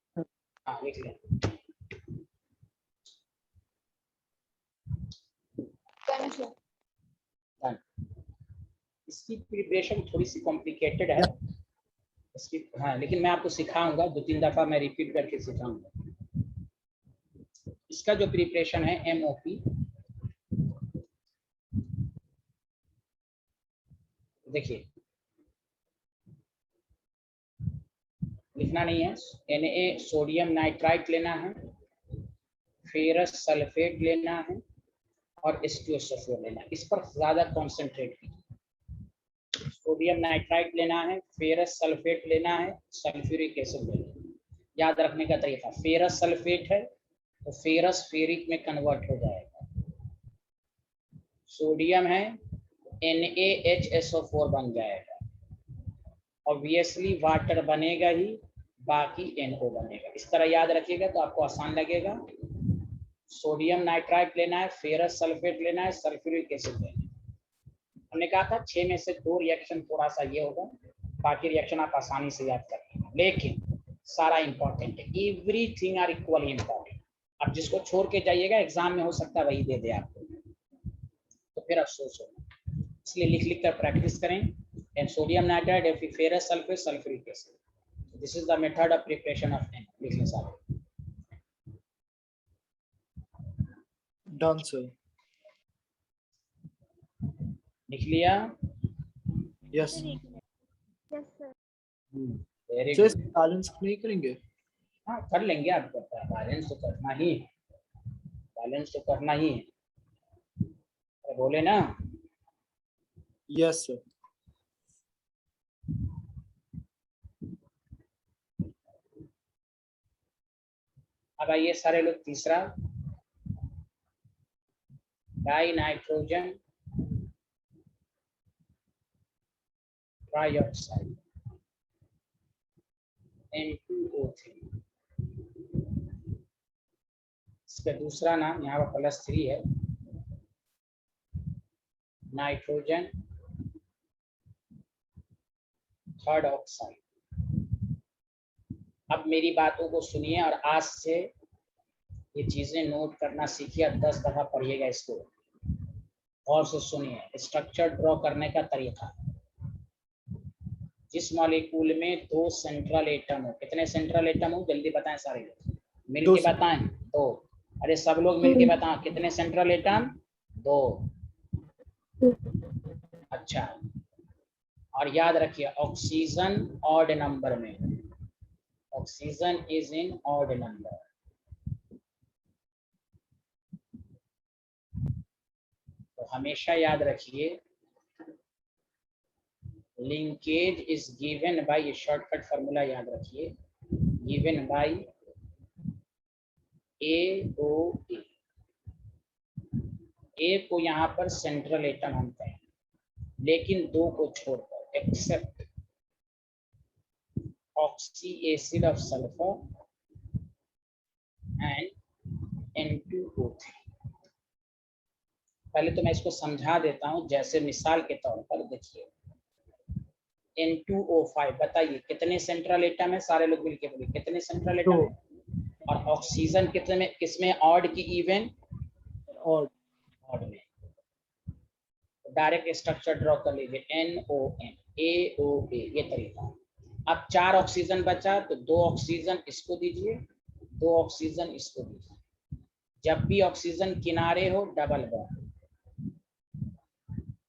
हाँ लिख लें. Done, sir. Done. इसकी प्रिपरेशन थोड़ी सी कॉम्प्लिकेटेड है इसकी. हाँ लेकिन मैं आपको सिखाऊंगा, 2-3 दफा मैं रिपीट करके सिखाऊंगा. इसका जो प्रिपरेशन है MOP, देखिए लिखना नहीं है. Na सोडियम नाइट्राइट लेना है, फेरस सल्फेट लेना है और H2SO4 लेना है. इस पर ज्यादा कॉन्सेंट्रेट कीजिए. सोडियम नाइट्राइट लेना है, फेरस सल्फेट लेना है, सल्फ्यूरिक एसिड लेना है. याद रखने का तरीका, फेरस सल्फेट है तो फेरस फेरिक में कन्वर्ट हो जाएगा. सोडियम है NaHSO4 बन जाएगा. ऑब्वियसली वाटर बनेगा ही, बाकी NO बनेगा. इस तरह याद रखिएगा तो आपको आसान लगेगा. सोडियम नाइट्राइट लेना है, फेरस सल्फेट लेना है, सल्फ्यूरिक एसिड लेना है. हमने कहा था 6 में से 2 रिएक्शन थोड़ा सा ये होगा, बाकी रिएक्शन आप आसानी से याद कर लेंगे. लेकिन सारा इंपॉर्टेंट है, एवरीथिंग आर इक्वली इंपॉर्टेंट. अब जिसको छोड़ के जाइएगा एग्जाम में हो सकता है वही दे दे आपको, तो फिर अफसोस होगा. इसलिए लिख लिख कर प्रैक्टिस करें. And sodium nitrite, ferrous sulphate, sulphuric acid. This is the method of preparation of NO. लिख लें सारे. Done, sir. लिख लिया? Yes. Yes, sir. Very Sir, good. balance नहीं करेंगे? हाँ कर लेंगे. आपको पता है बैलेंस तो करना ही है, बैलेंस तो करना ही है. बोले ना. Yes, sir. अब आइए सारे लोग तीसरा, डाई नाइट्रोजन ट्राइऑक्साइड N2O3। इसका दूसरा नाम यहाँ पर +3 है, नाइट्रोजन थर्ड ऑक्साइड। अब मेरी बातों को सुनिए और आज से ये चीजें नोट करना सीखिए, 10 दफा पढ़िएगा इसको और से सुनिए। स्ट्रक्चर ड्रॉ करने का तरीका, जिस मॉलिक्यूल में 2 सेंट्रल एटम हो, कितने सेंट्रल एटम हो जल्दी बताएं सारे लोग, मिलके बताएं। 2, अरे सब लोग मिलके बताओ कितने सेंट्रल एटम, 2। अच्छा, और याद रखिए ऑक्सीजन ऑड नंबर में, oxygen is in odd number. तो हमेशा याद रखिए linkage is given by, shortcut formula याद रखिए, गिवन बाय AOA। ए को यहाँ पर सेंट्रल एटम हम कहें, लेकिन 2 को छोड़कर, except oxy acid of sulphur and N2O3। पहले तो मैं इसको समझा देता हूं, जैसे मिसाल के तौर पर देखिए N2O5, बताइए कितने सेंट्रल एटम है, सारे लोग मिलके बोलिए कितने सेंट्रल एटम है। और ऑक्सीजन कितने में, किसमें, ऑड की इवन, ऑड में। डायरेक्ट स्ट्रक्चर ड्रॉ कर लीजिए, NON AOA, ये तरीका। अब 4 ऑक्सीजन बचा, तो 2 ऑक्सीजन इसको दीजिए, 2 ऑक्सीजन इसको दीजिए। जब भी ऑक्सीजन किनारे हो डबल बॉन्ड,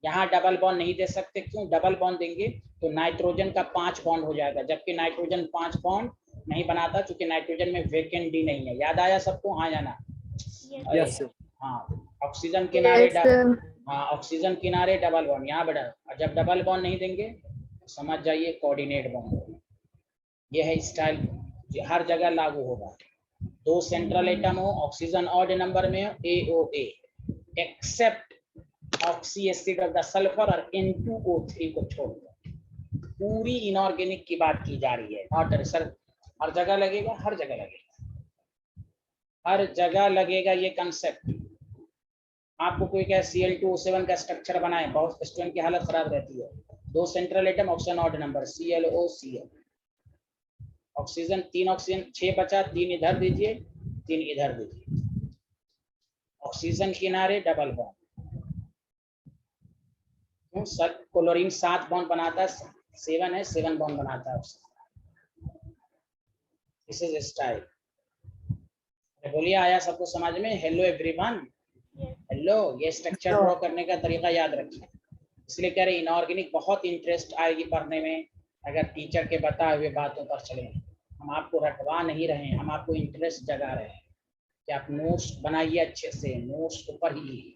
यहाँ डबल बॉन्ड नहीं दे सकते, क्यों, डबल बॉन्ड देंगे तो नाइट्रोजन का 5 बॉन्ड हो जाएगा, जबकि नाइट्रोजन 5 बॉन्ड नहीं बनाता, क्योंकि नाइट्रोजन में वेकेंट डी नहीं है। याद आया सबको, हाँ या ना? Yes sir. हाँ, ऑक्सीजन किनारे हाँ, ऑक्सीजन किनारे डबल बॉन्ड, यहाँ बढ़ा। और जब डबल बॉन्ड नहीं देंगे समझ जाइए कोऑर्डिनेट बॉन्ड। यह है स्टाइल, हर जगह लागू होगा। 2 सेंट्रल एटम हो, ऑक्सीजन ऑड नंबर में हो, AOA, except oxy acid of the sulphur और N2O3 को छोड़कर। पूरी इनऑर्गेनिक की बात की जा रही है, नॉट सर हर जगह लगेगा, हर जगह लगेगा, हर जगह लगेगा ये कंसेप्ट। आपको कोई क्या Cl2O7 का स्ट्रक्चर बनाए, बहुत स्टूडेंट की हालत खराब रहती है। 2 central atom, oxygen odd number, ClOCl। Oxygen 3 oxygen 6 बचा, 3 इधर दीजिए, 3 इधर दीजिए। ऑक्सीजन किनारे double bond, sir chlorine 7 bond बनाता है, 7 है, 7 बॉन्ड बनाता है ऑक्सीजन। This is style. बोलिए आया सबको समझ में? Hello everyone, hello. ये स्ट्रक्चर ड्रॉ करने का तरीका याद रखिए, इसलिए कह रहे इनऑर्गेनिक बहुत इंटरेस्ट आएगी पढ़ने में अगर टीचर के बताए हुए बातों पर चले। हम आपको रटवा नहीं रहे हैं, हम आपको इंटरेस्ट जगा रहे हैं कि आप नोट्स बनाइए अच्छे से, नोट्स को पढ़िए,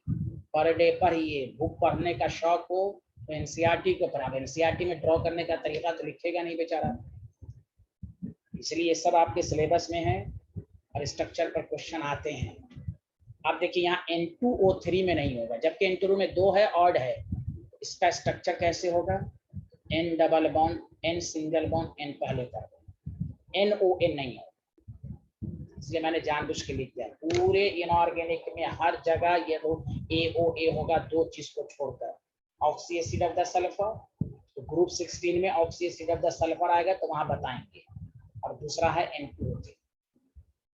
पर डे पढ़िए। बुक पढ़ने का शौक हो तो NCERT को पढ़ा, NCERT में ड्रॉ करने का तरीका तो लिखेगा नहीं बेचारा, इसलिए ये सब आपके सिलेबस में है और स्ट्रक्चर पर क्वेश्चन आते हैं। आप देखिए यहाँ N2O3 में नहीं होगा, जबकि N2O में 2 है, ऑड है। इसका स्ट्रक्चर कैसे होगा, N double bond, N single bond, N पहले कार्बन, NON नहीं है, इसलिए मैंने जानबूझ के लिख दिया। पूरे इनऑर्गेनिक में हर जगह ये AOA होगा, 2 चीज को छोड़कर। Oxy acid of the sulphur, तो ग्रुप 16 में oxy acid of the sulphur आएगा तो वहां बताएंगे, और दूसरा है N2O3।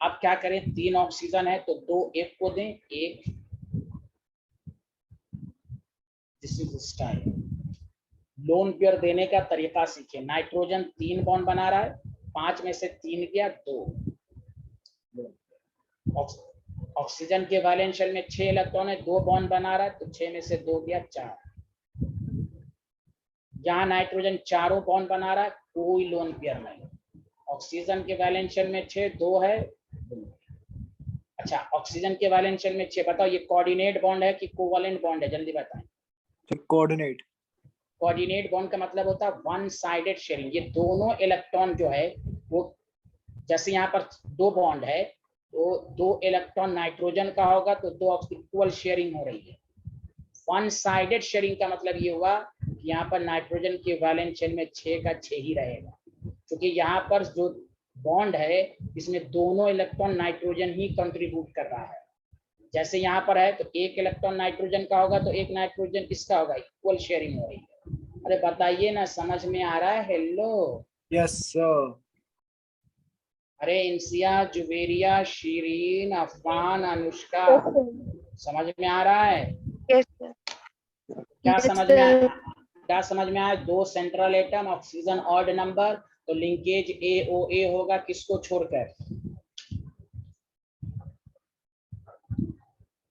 अब क्या करें, 3 ऑक्सीजन है तो 2 एक को दें, 1। This is style. Lone pair देने का तरीका सीखे। नाइट्रोजन 3 बॉन्ड बना रहा है, 5 में से 3 गया, 2। ऑक्सीजन के वैलेंस शेल में 6 इलेक्ट्रॉन है, 2 बॉन्ड बना रहा है तो 6 में से 2 गया, 4। जहां नाइट्रोजन चारों बॉन्ड बना रहा है कोई लोन पेयर नहीं। ऑक्सीजन के वैलेंस शेल में 6, 2 है। अच्छा, ऑक्सीजन के वैलेंस शेल में 6, बताओ ये कोऑर्डिनेट बॉन्ड है कि कोवैलेंट बॉन्ड है, जल्दी बताएं। कोऑर्डिनेट। कोऑर्डिनेट बॉन्ड का मतलब होता है वन साइडेड शेयरिंग। ये दोनों इलेक्ट्रॉन जो है वो, जैसे यहाँ पर 2 बॉन्ड है तो 2 इलेक्ट्रॉन नाइट्रोजन का होगा तो 2 इक्वल शेयरिंग हो रही है। वन साइडेड शेयरिंग का मतलब ये हुआ कि यहाँ पर नाइट्रोजन के वैलेंस शेल में 6 का 6 ही रहेगा, क्योंकि यहाँ पर जो बॉन्ड है इसमें दोनों इलेक्ट्रॉन नाइट्रोजन ही कंट्रीब्यूट कर रहा है। जैसे यहाँ पर है तो 1 इलेक्ट्रॉन नाइट्रोजन का होगा तो 1 नाइट्रोजन किसका होगा, इक्वल शेयरिंग हो रही है। अरे बताइए ना, समझ में आ रहा है? Hello, Yes, sir. अरे इंसिया, जुबेरिया, शीरीन, अफान, अनुष्का, Yes, sir. समझ में आ रहा है? Yes, sir. क्या Yes, समझ में sir. क्या समझ में आया? 2 central atom, oxygen odd number, तो लिंकेज AOA होगा किसको छोड़कर?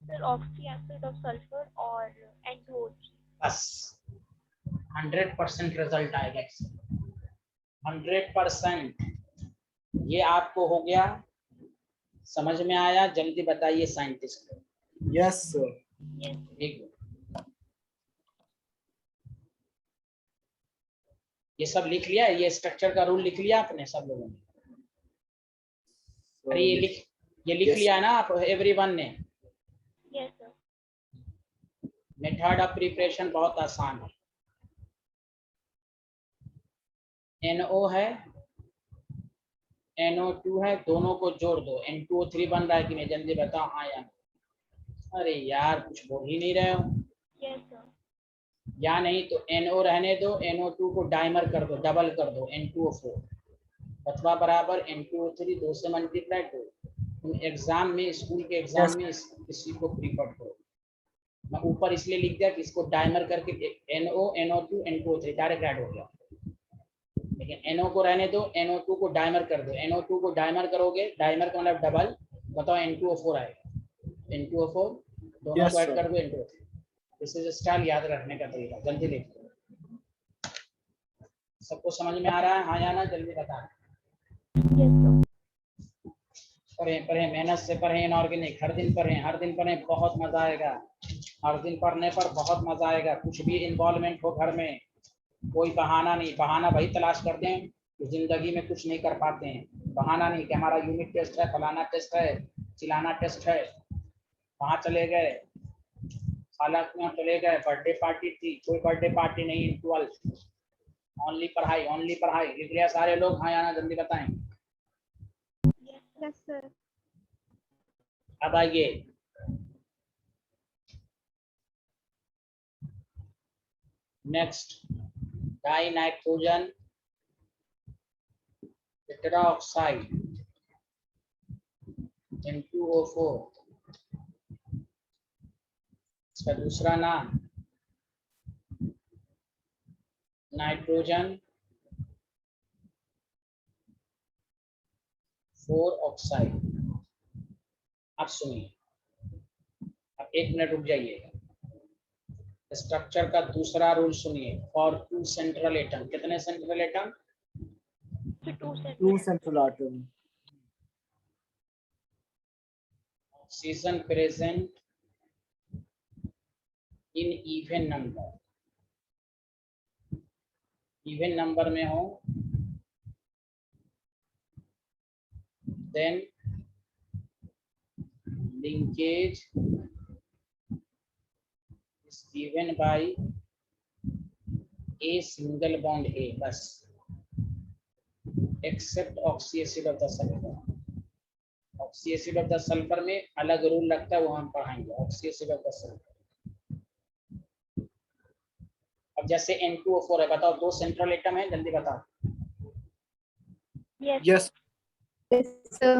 Sir, oxy acid of sulfur or NO3. बस 100% रिजल्ट आएगा इससे, 100%। ये आपको हो गया, समझ में आया? जल्दी बताइए साइंटिस्ट को। Yes, sir. Yes. ठीक, ये सब लिख लिया, ये स्ट्रक्चर का रूल लिख लिया आपने सब लोगों ने? अरे ये लिख Yes. लिया है ना आप एवरीवन ने? Yes, sir. Method of preparation बहुत आसान है। NO है, NO2 है, दोनों को जोड़ दो, N2O3 बन रहा है कि नहीं? जल्दी बताओ हाँ या नहीं। अरे यार कुछ बोल ही नहीं रहे हो। Yes, sir. या नहीं तो NO रहने दो, NO2 को डाइमर कर दो, डबल कर दो, N2O4 अथवा बराबर N2O3, 2 से मल्टीप्लाई दो। तुम एग्जाम में, स्कूल के एग्जाम में इसी को प्रीफर करो। मैं ऊपर इसलिए लिख दिया कि इसको डाइमर करके NO, NO2, N2O3 direct add हो गया, लेकिन NO को रहने दो, NO2 को डाइमर कर दो। NO2 को डाइमर करोगे, डाइमर का मतलब डबल, बताओ N2O4 आएगा, N2O4 दोनों Yes, को ऐड sir. कर दो, N2O3। दिस इज स्टाइल याद रखने का तरीका, जल्दी लिख दो। सबको समझ में आ रहा है हाँ या ना? जल्दी बता। Yes, sir. पढ़ें मेहनत से पढ़ें, इनऑर्गेनिक हर दिन पढ़ें, हर दिन पढ़ें, बहुत मजा आएगा। हर दिन पढ़ने पर बहुत मजा आएगा। कुछ भी इन्वॉल्वमेंट हो घर में, कोई बहाना नहीं। बहाना वही तलाश करते हैं जो जिंदगी में कुछ नहीं कर पाते हैं। बहाना नहीं कि हमारा यूनिट टेस्ट है, फलाना टेस्ट है, चिलाना टेस्ट है, वहाँ चले गए, खाला क्यों चले गए, बर्थडे पार्टी थी, कोई बर्थडे पार्टी नहीं, 12 ओनली पढ़ाई, ओनली पढ़ाई। लिख लिया सारे लोग हाँ या ना? जल्दी बताएं। Yes, sir. अब आइए, next, die nitrogen tetroxide N2O4, इसका दूसरा नाम नाइट्रोजन 4 ऑक्साइड। अब सुनिए, अब 1 मिनट रुक जाइए। स्ट्रक्चर का दूसरा रूल सुनिए। फॉर 2 सेंट्रल एटम, कितने central atom? Two central atom. Oxygen present in even number, even number में हो, then linkage is given by a single bond A, बस, except oxy acid of the sulfur। Oxy acid of the sulphur में अलग rule लगता है, वो हम पढ़ाएंगे। Oxy acid of the sulphur. अब जैसे N2O4 है, बताओ 2 सेंट्रल एटम है, जल्दी बताओ। Yes. Yes, sir.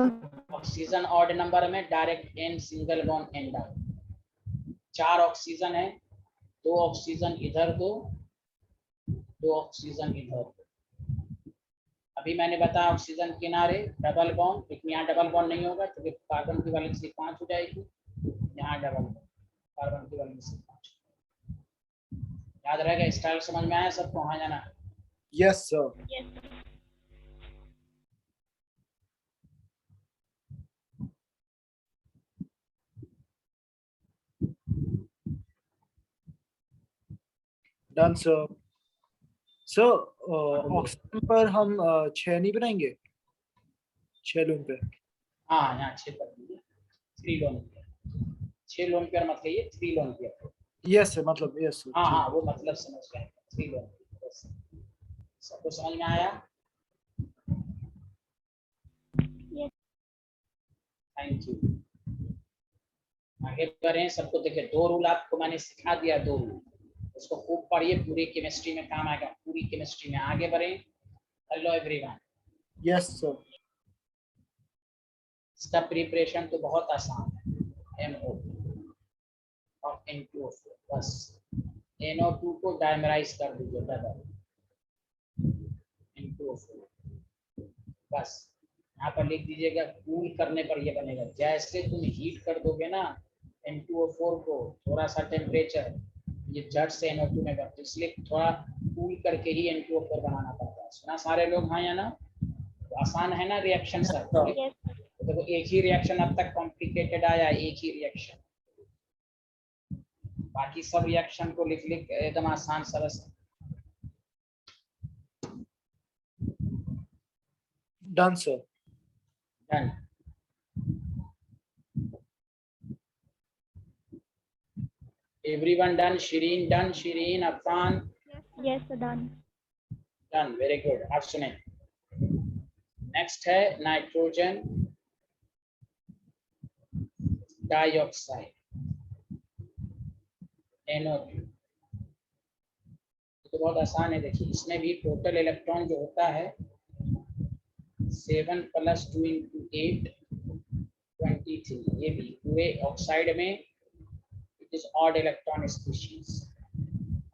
Oxygen odd number में direct N single bond and down. 4 oxygen है, 2 ऑक्सीजन इधर दो, 2 ऑक्सीजन इधर दो। अभी मैंने बताया ऑक्सीजन किनारे डबल बॉन्ड, लेकिन यहाँ डबल बॉन्ड नहीं होगा क्योंकि कार्बन की वैलेंसी 5 हो जाएगी। यहाँ डबल बॉन्ड, कार्बन की वैलेंसी 5। याद रहेगा? स्टाइल समझ में आया सबको हाँ या ना? Yes, sir. Yes, sir. Done, sir. Sir, oxygen पर हम 6 नहीं बनाएंगे? 6 लून पे हाँ यहाँ 6 कर दीजिए, 3 लोन पेयर, 6 लोन पेयर मत कहिए, 3 लोन पेयर। यस सर, मतलब यस सर। हाँ हाँ वो मतलब समझ गए, 3 लोन पेयर। सबको समझ में आया? Yes. Thank you. आगे बढ़े, सबको देखिए 2 रूल आपको मैंने सिखा दिया, 2 रूल, उसको खूब पढ़िए, पूरी केमिस्ट्री में काम आएगा, पूरी केमिस्ट्री में। आगे बढ़े। Hello everyone. Yes sir. इसका प्रिपरेशन तो बहुत आसान है, NO और N2O4, बस NO2 को डायमराइज कर दीजिए डबल, N2O4, बस यहाँ पर लिख दीजिएगा, कूल करने पर ये बनेगा। जैसे तुम हीट कर दोगे ना N2O4 को, थोड़ा सा टेम्परेचर, ये झट से NO2 में बनता है, इसलिए थोड़ा कूल करके ही N2O4 बनाना पड़ता है। सुना सारे लोग? हाँ या ना? तो आसान है ना रिएक्शन सब? Yes. तो देखो एक ही रिएक्शन अब तक कॉम्प्लिकेटेड आया, एक ही रिएक्शन, बाकी सब रिएक्शन को लिख लिख एकदम आसान सरस। Done sir. Done. Everyone done? Shirin done? Shirin, Afan Yes, done. Done, very good. अब सुने, नेक्स्ट है नाइट्रोजन डाइऑक्साइड, NO2। तो बहुत आसान है, देखिए इसमें भी टोटल इलेक्ट्रॉन जो होता है 7 + 2 × 8 23, ये भी पूरे ऑक्साइड में it is odd electron species.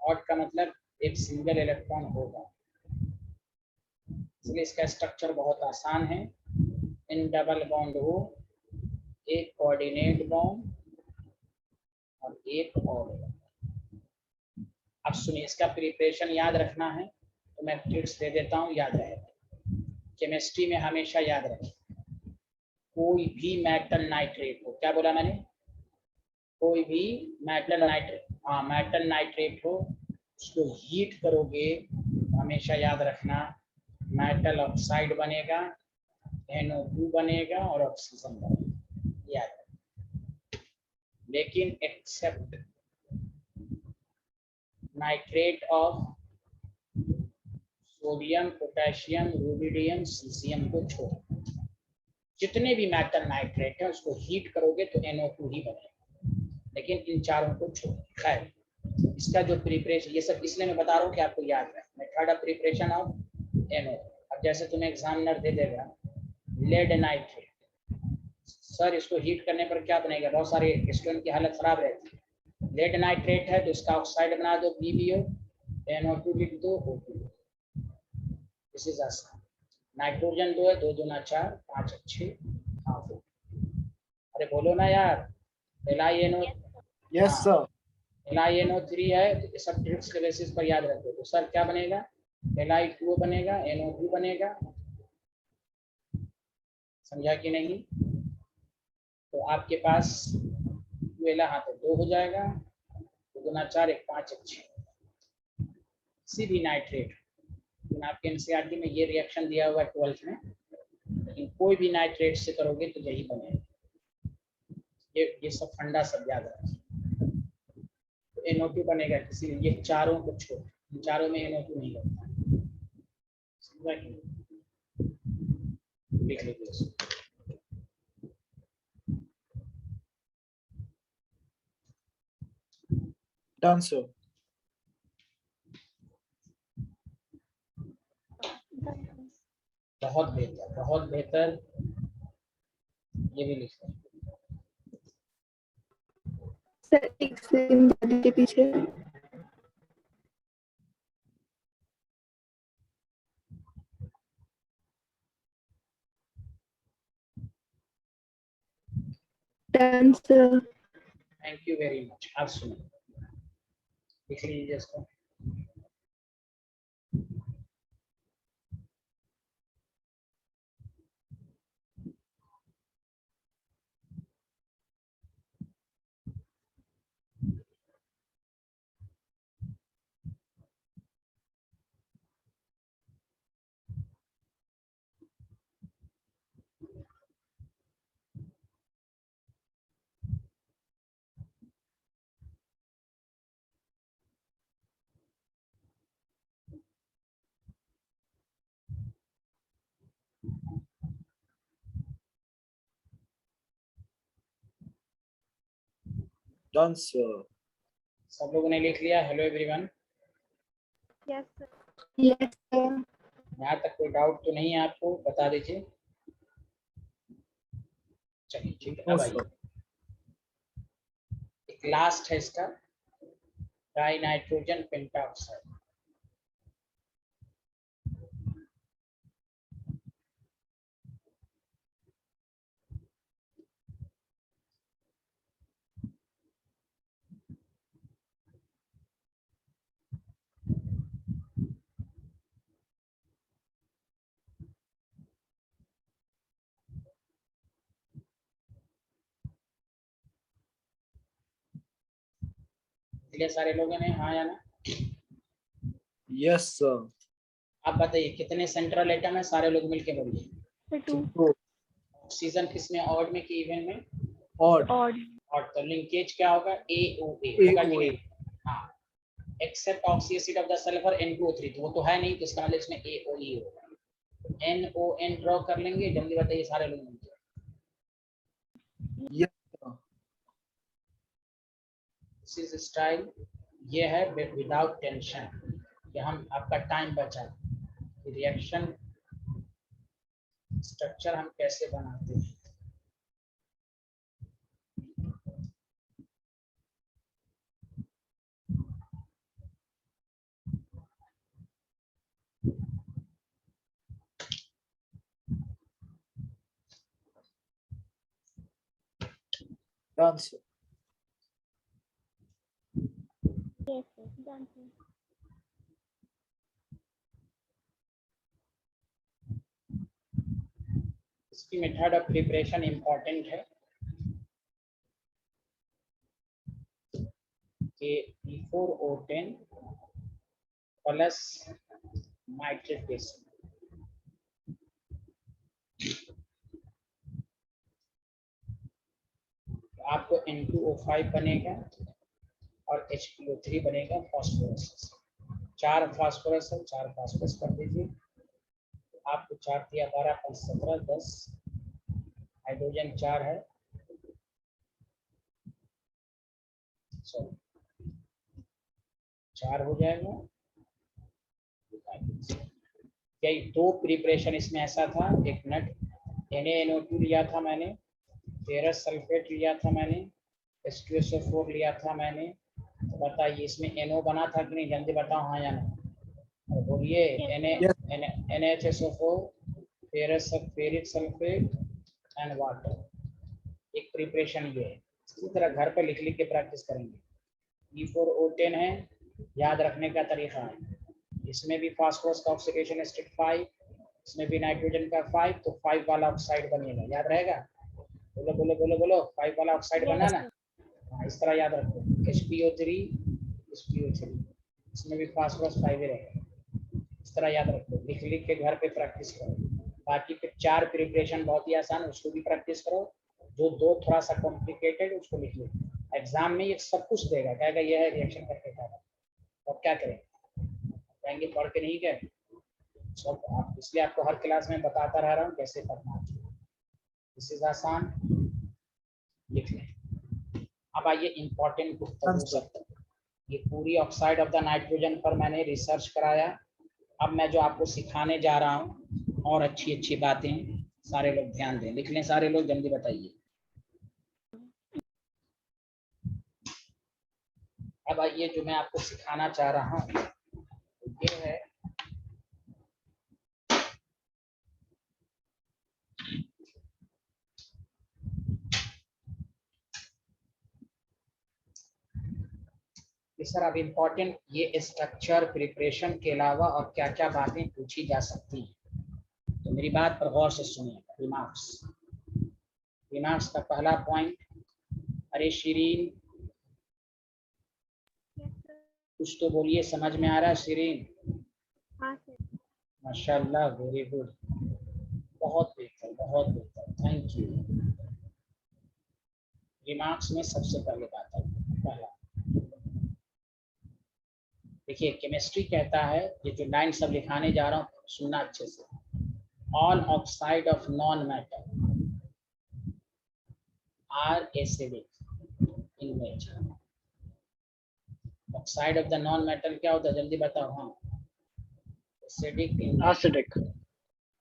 Odd का मतलब एक सिंगल इलेक्ट्रॉन होगा, इसलिए इसका स्ट्रक्चर बहुत आसान है। इन डबल बॉन्ड हो, एक कोऑर्डिनेट बॉन्ड और एक और। अब सुनिए, इसका प्रिपरेशन याद रखना है तो मैं टिप्स दे देता हूँ, याद रहेगा। केमिस्ट्री में हमेशा याद रखें, कोई भी मेटल नाइट्रेट हो, क्या बोला मैंने? कोई भी मेटल नाइट्रेट, हाँ मेटल नाइट्रेट हो, उसको हीट करोगे तो हमेशा याद रखना मेटल ऑक्साइड बनेगा, NO2 बनेगा और ऑक्सीजन बनेगा, याद रखना। लेकिन except nitrate of sodium, potassium, rubidium, caesium को छोड़, जितने भी मेटल नाइट्रेट है उसको हीट करोगे तो NO2 ही बनेगा, लेकिन इन चारों को छोड़। खैर, इसका जो प्रिपरेशन, ये सब इसलिए मैं बता रहा हूँ कि आपको याद रहे। Method of preparation of NO। अब जैसे तुम्हें एग्जामिनर दे देगा लेड नाइट्रेट, सर इसको हीट करने पर क्या बनेगा, बहुत सारे स्टूडेंट की हालत खराब रहती है। लेड नाइट्रेट है तो इसका ऑक्साइड बना दो PbO, NO2 लिख दो O2। दिस इज आसान। नाइट्रोजन 2 है, 2 दूना 4, 5 अच्छे, हाफ। अरे बोलो ना यार। LiNO, यस हाँ सर। LiNO3 है, तो ये सब ट्रिक्स के बेसिस पर याद रखो। तो सर क्या बनेगा, Li2 बनेगा, NO2 बनेगा, समझा कि नहीं? तो आपके पास वेला, हाँ तो 2 हो जाएगा, 2 दूना 4, 1 5 अच्छे। किसी भी नाइट्रेट, आपके एनसीईआरटी में ये रिएक्शन दिया हुआ है 12th में, लेकिन कोई भी नाइट्रेट से करोगे तो यही बनेगा। ये सब फंडा सब याद रखें। तो NO2 बनेगा, किसी ये चारों को छोड़, इन चारों में NO2 नहीं लगता, समझा कि नहीं? लिख लीजिए इसको। Done sir. Done. बहुत बेहतर, बहुत बेहतर। ये भी लिख लें। सर एक सेकंड के पीछे। Done sir. Thank you very much. अब सुनो, लिख लीजिए इसको। Done, sir. सब लोगों ने लिख लिया? Hello everyone, Yes, sir. Yes, sir. यहाँ तक कोई डाउट तो नहीं है आपको? बता दीजिए। चलिए ठीक है, No, अब sir. आइए एक लास्ट है इसका, डाई नाइट्रोजन पेंटाऑक्साइड। इसलिए सारे लोगों ने हाँ या ना? Yes, sir. आप बताइए कितने सेंट्रल एटम है? सारे लोग मिलके बोलिए। The two. So, ऑक्सीजन किसमें, ऑड में कि इवन में? odd. Odd. और तो लिंकेज क्या होगा? AOA होगा कि नहीं? हाँ, except oxy acid of the sulphur N2O3, तो वो तो है नहीं, तो इसका मतलब इसमें AOE होगा। NON ड्रॉ कर लेंगे, जल्दी बताइए सारे लोग मिलके। Yes, sir. This is style, ये है विदाउट टेंशन, कि हम आपका टाइम बचा। रिएक्शन स्ट्रक्चर हम कैसे बनाते हैं। Done, sir. Yes, sir. Done, sir. इसकी मेथड ऑफ प्रिपरेशन इंपॉर्टेंट है कि E4O10 प्लस नाइट्रिक एसिड, आपको N2O5 बनेगा और HPO3 बनेगा फास्फोरस। 4 फास्फोरस है, 4 फास्फोरस कर दीजिए। आपको 4 दिया 12 5 17 10, हाइड्रोजन 4 है, सॉरी 4 हो जाएगा। यही 2 प्रिपरेशन इसमें ऐसा था, एक नट NaNO2 लिया था मैंने, फेरस सल्फेट लिया था मैंने, H2SO4 लिया था मैंने। तो बताइए इसमें NO बना था कि नहीं? जल्दी बताओ हाँ या ना। और बोलिए NaHSO4, ferric sulphate and water. एक प्रिपरेशन ये है। इसी तरह घर पर लिख लिख के प्रैक्टिस करेंगे। E4O10 है, याद रखने का तरीका है, इसमें भी फास्फोरस का ऑक्सीडेशन स्टेट 5, इसमें भी नाइट्रोजन का 5, तो 5 वाला ऑक्साइड बनेगा। याद रहेगा? बोलो बोलो बोलो बोलो, 5 वाला ऑक्साइड बना ना? हाँ, इस तरह याद रखो। HPO3 इसमें भी फास्फोरस 5 ही रहेगा। इस तरह याद रखो, लिख लिख के घर पे प्रैक्टिस करो। बाकी फिर 4 प्रिपरेशन बहुत ही आसान, उसको भी प्रैक्टिस करो। जो 2 थोड़ा सा कॉम्प्लिकेटेड उसको लिख लो। एग्जाम में ये सब कुछ देगा, कहेगा ये है रिएक्शन करके था, अब क्या करें? कहेंगे पढ़ के नहीं गए सब आप, इसलिए आपको हर क्लास में बताता रह रहा हूँ कैसे पढ़ना चाहिए। दिस इज आसान, लिख लें। अब आइए इम्पोर्टेंट गुफ्तगू सब। ये पूरी ऑक्साइड ऑफ द नाइट्रोजन पर मैंने रिसर्च कराया। अब मैं जो आपको सिखाने जा रहा हूँ और अच्छी अच्छी बातें, सारे लोग ध्यान दें, लिख लें सारे लोग, जल्दी बताइए। अब आइए जो मैं आपको सिखाना चाह रहा हूँ ये है कि सर अब इम्पोर्टेंट ये स्ट्रक्चर प्रिपरेशन के अलावा और क्या क्या बातें पूछी जा सकती हैं। तो मेरी बात पर गौर से सुनिए। रिमार्क्स का पहला पॉइंट, अरे शिरीन Yes, sir. कुछ तो बोलिए, समझ में आ रहा है शिरीन? हाँ, sir. माशाल्लाह, वेरी गुड, बहुत बेहतर बहुत बेहतर, थैंक यू। रिमार्क्स में सबसे पहले बात है, पहला देखिए केमिस्ट्री कहता है, ये जो लाइन सब लिखाने जा रहा हूँ सुनना अच्छे से। All oxide of non matter are acidic in nature. Oxide of the non metal क्या होता है जल्दी बताओ। हाँ, acidic in Acidic.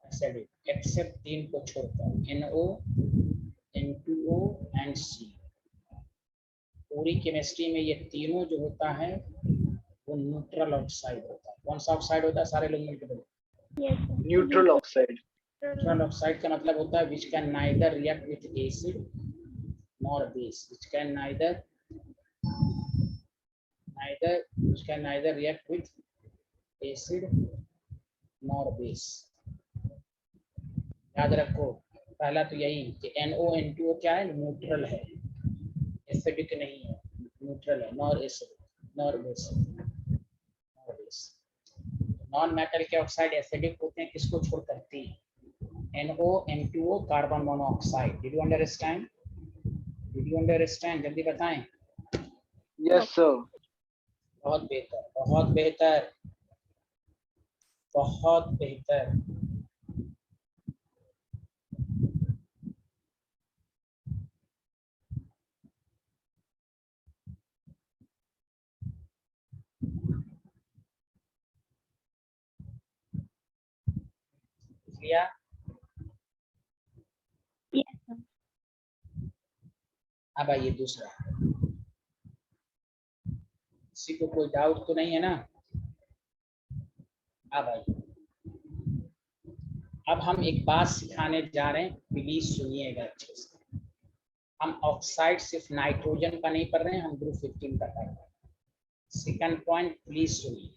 Acidic except 3 को छोड़कर NO, N2O एंड C। पूरी केमिस्ट्री में ये तीनों जो होता है वो न्यूट्रल ऑक्साइड होता है। कौन सा ऑक्साइड होता है सारे लोग मिलकर बोलो। Yes, sir. Neutral oxide. Neutral oxide का मतलब होता है which can neither react with acid nor base, which can neither react with acid nor base. याद रखो पहला तो यही कि NO N2O क्या है, न्यूट्रल है, एसिडिक नहीं है, न्यूट्रल है, nor acidic nor base. Non metal के ऑक्साइड एसिडिक होते हैं किसको छोड़कर, तीन, NO N2O carbon monoxide. Did you understand? जल्दी बताएं। Yes, sir. बहुत बेहतर, बहुत बेहतर, बहुत बेहतर। लिया? Yes, sir. अब आइए दूसरा। किसी को कोई डाउट तो नहीं है ना? अब आइए, अब हम एक बात सिखाने जा रहे हैं, प्लीज सुनिएगा अच्छे से। हम ऑक्साइड सिर्फ नाइट्रोजन का नहीं पढ़ रहे हैं, हम ग्रुप 15 का पढ़ रहे हैं। सेकंड पॉइंट प्लीज सुनिए।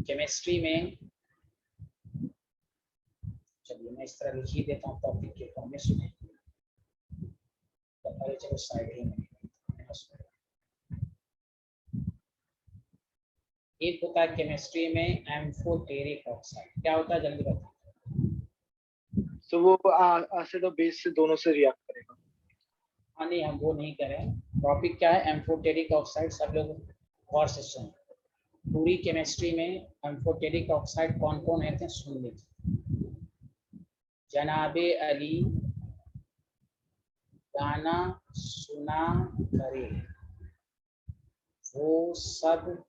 केमिस्ट्री में, चलिए मैं इस तरह लिख ही देता हूँ टॉपिक के फॉर्म में, सुने। तो पहले चलो साइड में एक होता है केमिस्ट्री में एम्फोटेरिक ऑक्साइड। क्या होता है जल्दी बताओ। So वो एसिड और बेस से दोनों से रिएक्ट करेगा। हाँ नहीं, हम वो नहीं करें। टॉपिक क्या है, एम्फोटेरिक ऑक्साइड। सब लोग गौर से सुन। पूरी केमिस्ट्री में एम्फोटेरिक ऑक्साइड कौन कौन रहते हैं सुन लीजिए। जनाबे अली गाना सुना करे, वो सब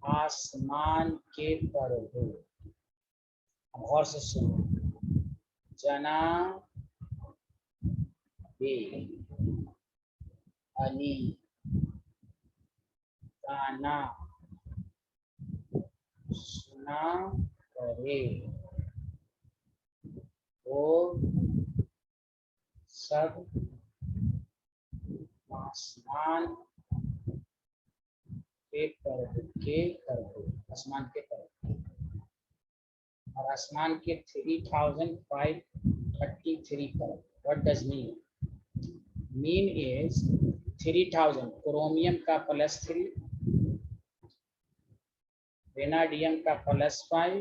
आसमान के पर हो। गौर से सुनो। जनाबे अली गाना सुना करे, वो सब आसमान के पर हो, आसमान के पर। और आसमान के 3533 पर। What does mean? Mean is 3000 chromium का +3, वेनाडियम का +5।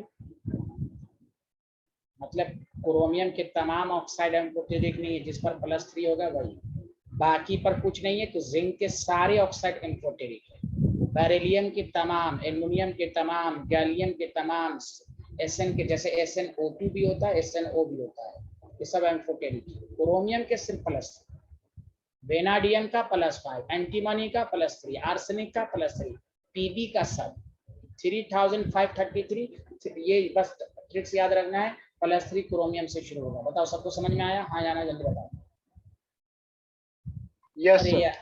मतलब क्रोमियम के तमाम ऑक्साइड एम्फोटेरिक नहीं है, जिस पर +3 होगा वही, बाकी पर कुछ नहीं है। तो जिंक के सारे ऑक्साइड एम्फोटेरिक है। बेरिलियम के तमाम, एल्युमिनियम के तमाम, गैलियम के तमाम, SN के जैसे SnO2 भी होता है, SnO भी होता है, ये सब एम्फोटेरिक है। क्रोमियम के सिर्फ +3, वेनाडियम का +5, एंटीमनी का +3, आर्सेनिक का +3, PB का सब 3533। ये बस ट्रिक्स याद रखना है, +3 क्रोमियम से शुरू होगा। बताओ सबको समझ में आया? हाँ या ना जल्दी बताओ। Yes, sir.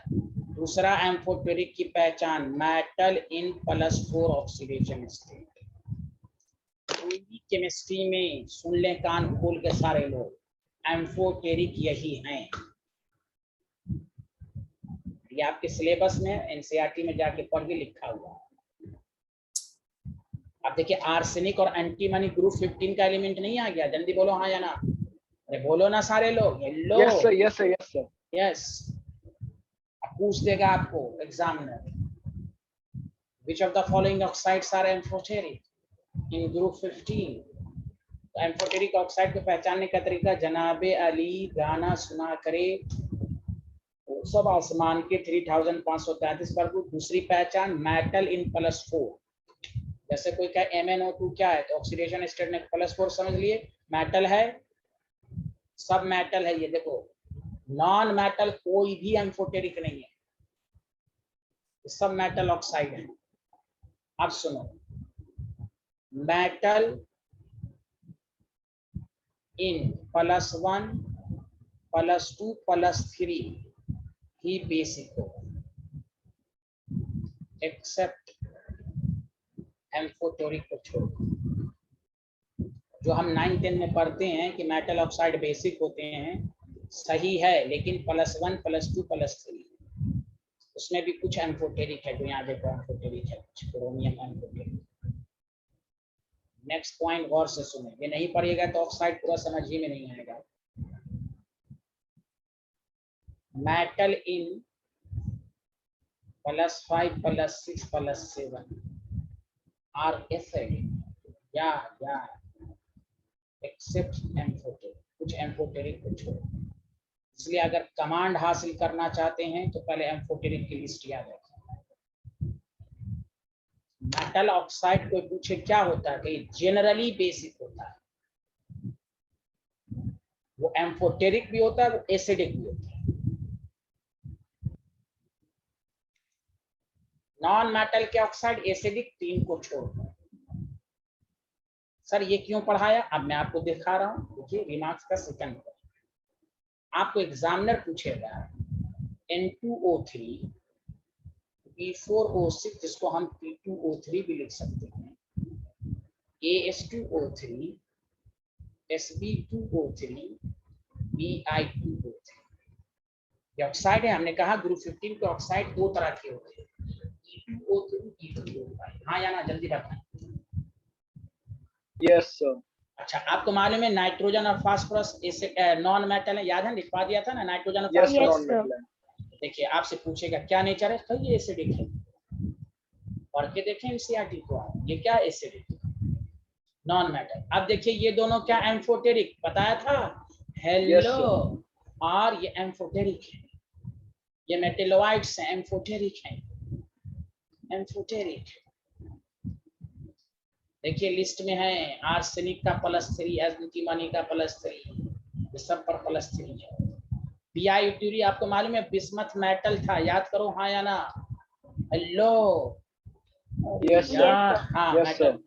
दूसरा एम्फोटेरिक की पहचान, मेटल इन +4 ऑक्सीडेशन स्टेट। पूरी केमिस्ट्री में सुन ले कान खोल के सारे लोग, एम्फोटेरिक यही हैं। ये आपके सिलेबस में NCERT में जाके पढ़ के लिखा हुआ है। अब देखिए आर्सेनिक और एंटीमनी ग्रुप 15 का एलिमेंट नहीं आ गया? जल्दी बोलो हाँ या ना। अरे बोलो ना सारे लोग। Hello. Yes, sir. Yes, sir. Yes, sir. Yes. पूछ देगा आपको examiner, which of the following oxides are amphoteric in group 15? तो एम्फोटेरिक ऑक्साइड को पहचानने का तरीका, जनाबे अली गाना सुना करे, वो सब आसमान के 3533 पर। दूसरी पहचान, मेटल इन +4। जैसे कोई कहे MnO2 क्या है, तो ऑक्सीडेशन स्टेट ने +4 समझ लिए, मेटल है, सब मेटल है ये देखो, नॉन मेटल कोई भी एम्फोटेरिक नहीं है, सब मेटल ऑक्साइड है। अब सुनो, मेटल इन +1 +2 +3 ही बेसिक होगा, एक्सेप्ट एम्फोटेरिक को छोड़। जो हम 9-10 में पढ़ते हैं कि मेटल ऑक्साइड बेसिक होते हैं, सही है, लेकिन +1 +2 +3 उसमें भी कुछ एम्फोटेरिक है, जो यहाँ देखो एम्फोटेरिक है, कुछ क्रोमियम एम्फोटेरिक। नेक्स्ट पॉइंट गौर से सुने, ये नहीं पढ़िएगा तो ऑक्साइड पूरा समझ ही में नहीं आएगा। मेटल इन +5 +6 +7 आर एसिडिक या एक्सेप्ट एम्फोटेरिक, कुछ एम्फोटेरिक को छोड़। इसलिए अगर कमांड हासिल करना चाहते हैं तो पहले एम्फोटेरिक की लिस्ट याद रखें। मेटल ऑक्साइड कोई पूछे क्या होता है, कि जनरली बेसिक होता है, वो एम्फोटेरिक भी होता है, वो एसिडिक भी होता है। नॉन मेटल के ऑक्साइड एसिडिक 3 को छोड़कर। सर ये क्यों पढ़ाया, अब मैं आपको दिखा रहा हूं। देखिए रिमार्क्स का सेकंड पॉइंट, आपको एग्जामिनर पूछेगा N2O3 P4O6, जिसको हम P2O3 भी लिख सकते हैं, AS2O3 Sb2O3 Bi2O3, ये ऑक्साइड है। हमने कहा ग्रुप 15 के ऑक्साइड 2 तरह के होते हैं, E2O3 E2O5। हाँ या ना, जल्दी बताएं। Yes, sir. अच्छा, आपको मालूम है नाइट्रोजन और फास्फोरस नॉन मेटल है, याद है, लिखवा दिया था ना नाइट्रोजन और Yes, फास्फोरस। non-metal है। देखिए आपसे पूछेगा क्या नेचर है, तो ये एसिडिक है। पढ़ के देखें एनसीईआरटी को, ये क्या एसिडिक, नॉन मेटल। अब देखिए ये दोनों क्या एम्फोटेरिक बताया था, हेलो, और ये एम्फोटेरिक है, ये मेटेलोइड्स हैं, एम्फोटेरिक हैं, एम्फोटेरिक। देखिए लिस्ट में है आर्सेनिक का +3, एंटीमनी का +3, ये सब पर +3 है। Pi-Yttrium आपको मालूम है बिस्मथ मेटल था, याद करो हाँ या ना, हेलो। Yes, sir. हाँ Yes, मेटल, sir.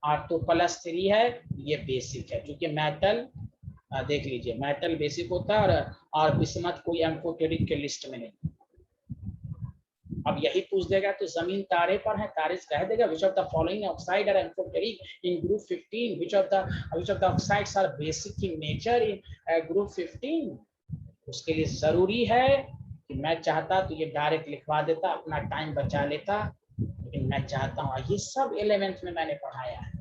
और तो +3 है, ये बेसिक है, क्योंकि मेटल देख लीजिए मेटल बेसिक होता है, और बिस्मथ कोई एम्फोटेरिक के लिस्ट में नहीं। अब यही पूछ देगा तो जमीन तारे पर है, तारे से कह देगा which of the following oxide are amphoteric in group 15, which of the oxides are basic in nature in group 15। उसके लिए जरूरी है कि मैं चाहता तो ये डायरेक्ट लिखवा देता, अपना टाइम बचा लेता, लेकिन मैं चाहता हूँ ये सब 11th में मैंने पढ़ाया है।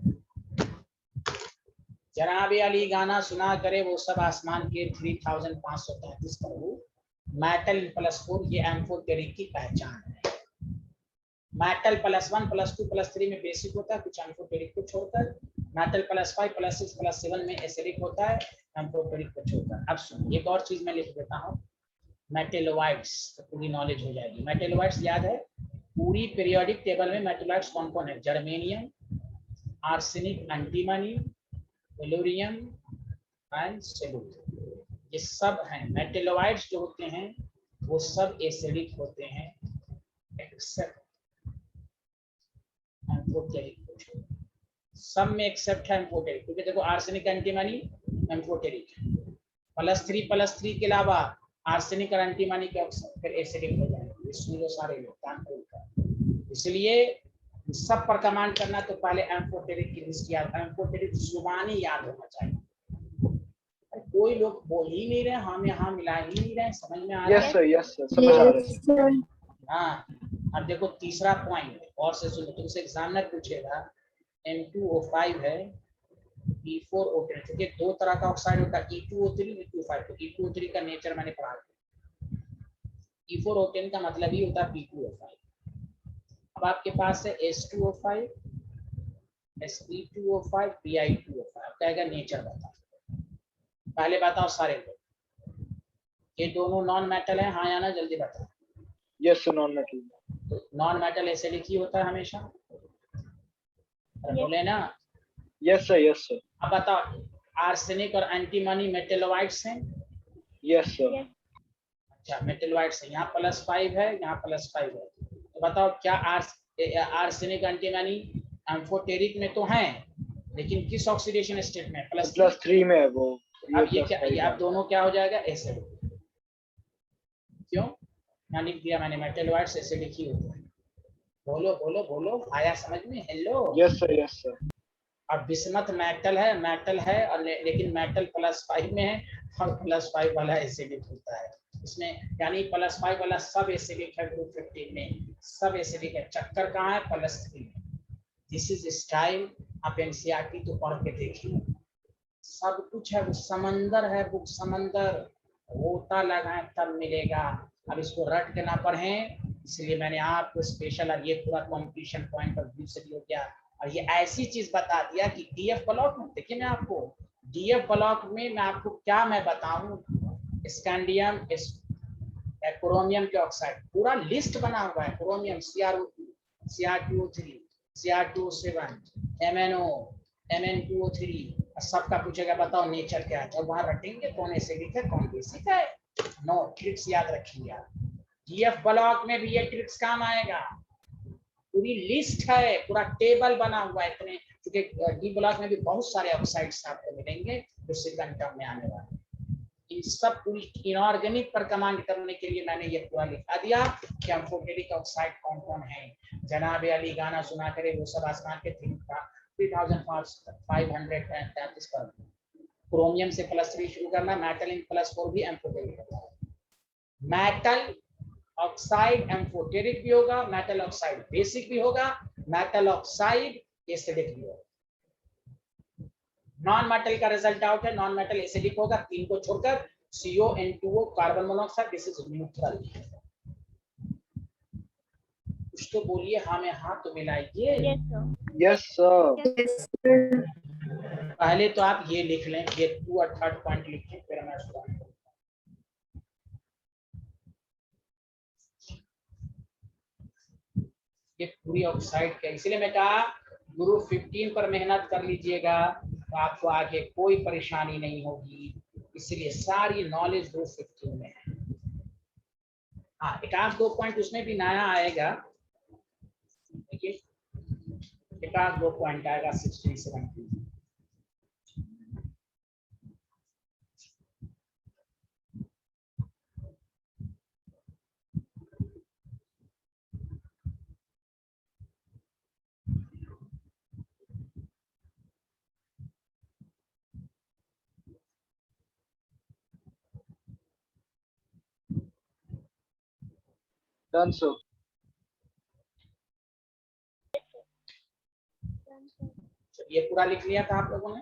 जनाबे अली गाना सुना करे वो सब आसमान के 3533 करोड़। मेटल +4 ये एम्फोटेरिक की पहचान है। मेटल +1 +2 +3 में बेसिक होता है, कुछ एम्फोटेरिक को छोड़कर। मेटल +5 +6 +7 में एसिडिक होता है, एम्फोटेरिक को छोड़कर। अब सुनिए एक और चीज मैं लिख देता हूँ, मेटेलोइड्स, तो पूरी नॉलेज हो जाएगी। मेटेलोइड्स याद है, पूरी पीरियोडिक टेबल में मेटेलोइड्स कौन कौन है, germanium, arsenic, antimony, tellurium and selenium, ये सब हैं मेटेलोइड्स जो होते हैं, वो सब एसिडिक होते हैं एक्सेप्ट एम्फोटेरिक। सब में एक्सेप्ट है एम्फोटेरिक, क्योंकि देखो आर्सेनिक एंटीमनी एम्फोटेरिक है, +3 के अलावा आर्सेनिक और एंटीमनी के ऑक्साइड फिर एसिडिक हो जाएंगे। इसमें जो सारे लोग काम करते, इसलिए सब पर कमांड करना तो पहले एम्फोटेरिक की लिस्ट याद, एम्फोटेरिक जुबानी याद होना चाहिए। कोई लोग बोल ही नहीं रहे, हम यहाँ मिला ही नहीं रहे, समझ में आ रहा है? Yes, sir. Yes, sir. समझ आ रहा है। Yes, sir. हाँ, अब देखो तीसरा पॉइंट और से सुनो, तुमसे एग्जामिनर पूछेगा N2O5 है P4O10, क्योंकि 2 तरह का ऑक्साइड होता है E2O3 E2O5। तो E2O3 का नेचर मैंने पढ़ा दिया, P4O10 का मतलब ही होता है P2O5। अब आपके पास है S2O5 Sp2O5 Pi2O5, कहेगा नेचर बता। पहले बताओ सारे लोग, ये दोनों नॉन मेटल है, हाँ या ना, जल्दी बताओ। Yes, sir. Non-metal. तो नॉन मेटल एसिडिक ही होता है हमेशा, बोले ना। Yes, sir. Yes, sir. अब बताओ आर्सेनिक और एंटीमनी मेटलोइड्स हैं। Yes, sir. Yes. अच्छा मेटलोइड्स है, यहाँ +5 है, यहाँ +5 है। तो बताओ क्या आर्सेनिक एंटीमनी एम्फोटेरिक में तो हैं, लेकिन किस ऑक्सीडेशन स्टेट में? +3 में है वो। अब ये क्या, 5 ये अब दोनों क्या हो जाएगा? एसिड। क्यों? यहाँ लिख दिया मैंने मेटलोइड्स एसिडिक ही होते हैं। बोलो बोलो बोलो, आया समझ में? Hello. Yes, sir. Yes, sir. अब बिस्मथ मेटल है और लेकिन मेटल +5 में है और +5 वाला एसिडिक होता है इसमें, यानी +5 वाला सब एसिडिक है ग्रुप 15 में, सब एसिडिक है। चक्कर कहाँ है? +3 में। This is style. आप एनसीईआरटी तो पढ़ के देखिए, सब कुछ है, वो समंदर है, बुक समंदर, गोता लगाए तब मिलेगा। अब इसको रट के ना पढ़ें, इसलिए मैंने आपको स्पेशल, और ये पूरा कंपटीशन पॉइंट ऑफ व्यू से भी हो गया। और ये ऐसी चीज बता दिया कि डीएफ ब्लॉक में, देखिए मैं आपको डीएफ ब्लॉक में मैं आपको क्या मैं बताऊं, स्कैंडियम, क्रोमियम के ऑक्साइड पूरा लिस्ट बना हुआ है। Chromium CrO2, Cr2O3, Cr2O7, MnO, Mn2O3, सबका पूछेगा बताओ नेचर क्या है, जब वहां रटेंगे कौन एसिडिक है कौन बेसिक है। नो ट्रिक्स याद रखिए आप, डीएफ ब्लॉक में भी ये ट्रिक्स काम आएगा। पूरी लिस्ट है, पूरा टेबल बना हुआ है इतने, क्योंकि डी ब्लॉक में भी बहुत सारे ऑक्साइड्स आपको मिलेंगे जो सेकंड टर्म में आने वाले। इन सब पूरी इनऑर्गेनिक पर कमांड करने के लिए मैंने ये पूरा लिखा दिया कि एम्फोटेरिक ऑक्साइड कौन कौन है। जनाब अली गाना सुना करे वो सब आसमान के 3533 पर। क्रोमियम से +3 शुरू करना, मेटल इन +4 भी एम्फोटेरिक होता है। मेटल ऑक्साइड एम्फोटेरिक भी होगा, मेटल ऑक्साइड बेसिक भी होगा, मेटल ऑक्साइड एसिडिक भी होगा। नॉन मेटल का रिजल्ट आउट है, नॉन मेटल एसिडिक होगा, 3 को छोड़कर CON2O carbon monoxide, this is neutral. कुछ तो बोलिए, हाँ में हाथ तो मिलाइए। Yes, sir. Yes, sir. Yes, sir. पहले तो आप ये लिख लें, ये 2 और 3rd पॉइंट लिखें, फिर मैं उसको ये पूरी ऑक्साइड का, इसलिए मैं कहा ग्रुप 15 पर मेहनत कर लीजिएगा तो आपको आगे कोई परेशानी नहीं होगी, इसलिए सारी नॉलेज ग्रुप 15 में है। हाँ, एक आध 2 पॉइंट उसमें भी नया आएगा, देखिए एक आध 2 पॉइंट आएगा 16, 17। Done, sir. ये पूरा लिख लिया था आप लोगों ने?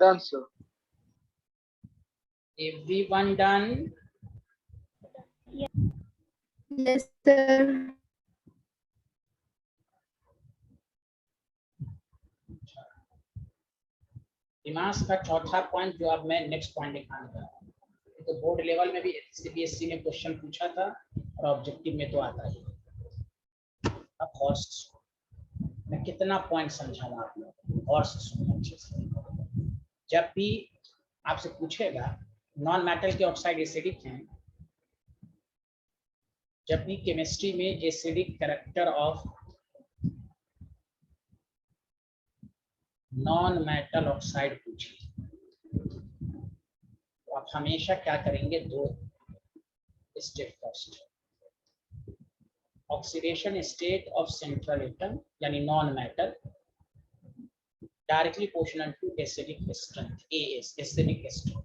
Done, sir. Everyone done? Yes, sir. दिमाग का चौथा पॉइंट जो अब मैं नेक्स्ट पॉइंट दिखाने जा रहा हूँ, तो बोर्ड लेवल में भी CBSE में क्वेश्चन पूछा था और ऑब्जेक्टिव में तो आता ही। अब कॉस्ट मैं कितना पॉइंट समझाऊं आप लोग, और से सुनिए अच्छे से। जब भी आपसे पूछेगा नॉन मेटल के ऑक्साइड एसिडिक हैं, जब भी केमिस्ट्री में acidic character of non metal oxide पूछे तो आप हमेशा क्या करेंगे, 2 step first, oxidation state of central atom यानी non metal directly proportional to acidic strength, AS acidic strength,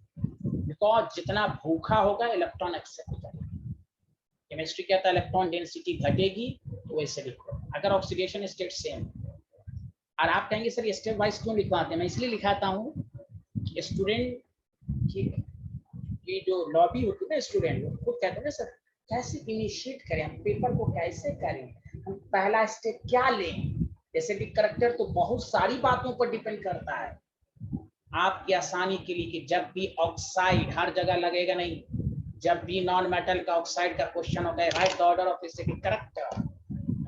because जितना भूखा होगा इलेक्ट्रॉन एक्सेप्ट करेगा। केमिस्ट्री कहता है इलेक्ट्रॉन डेंसिटी घटेगी तो एसिडिक होगा, अगर ऑक्सीडेशन स्टेट सेम। और आप कहेंगे सर ये स्टेप वाइज क्यों लिखवाते हैं? मैं इसलिए लिखाता हूँ कि स्टूडेंट की जो लॉबी होती है ना, स्टूडेंट खुद कहते हैं ना सर कैसे इनिशिएट करें हम पेपर को, कैसे करें हम, पहला स्टेप क्या लें, एसिडिक करेक्टर तो बहुत सारी बातों पर डिपेंड करता है। आपकी आसानी के लिए कि जब भी ऑक्साइड, हर जगह लगेगा नहीं, जब भी नॉन मेटल का ऑक्साइड का क्वेश्चन होता है, right the order of acidic character,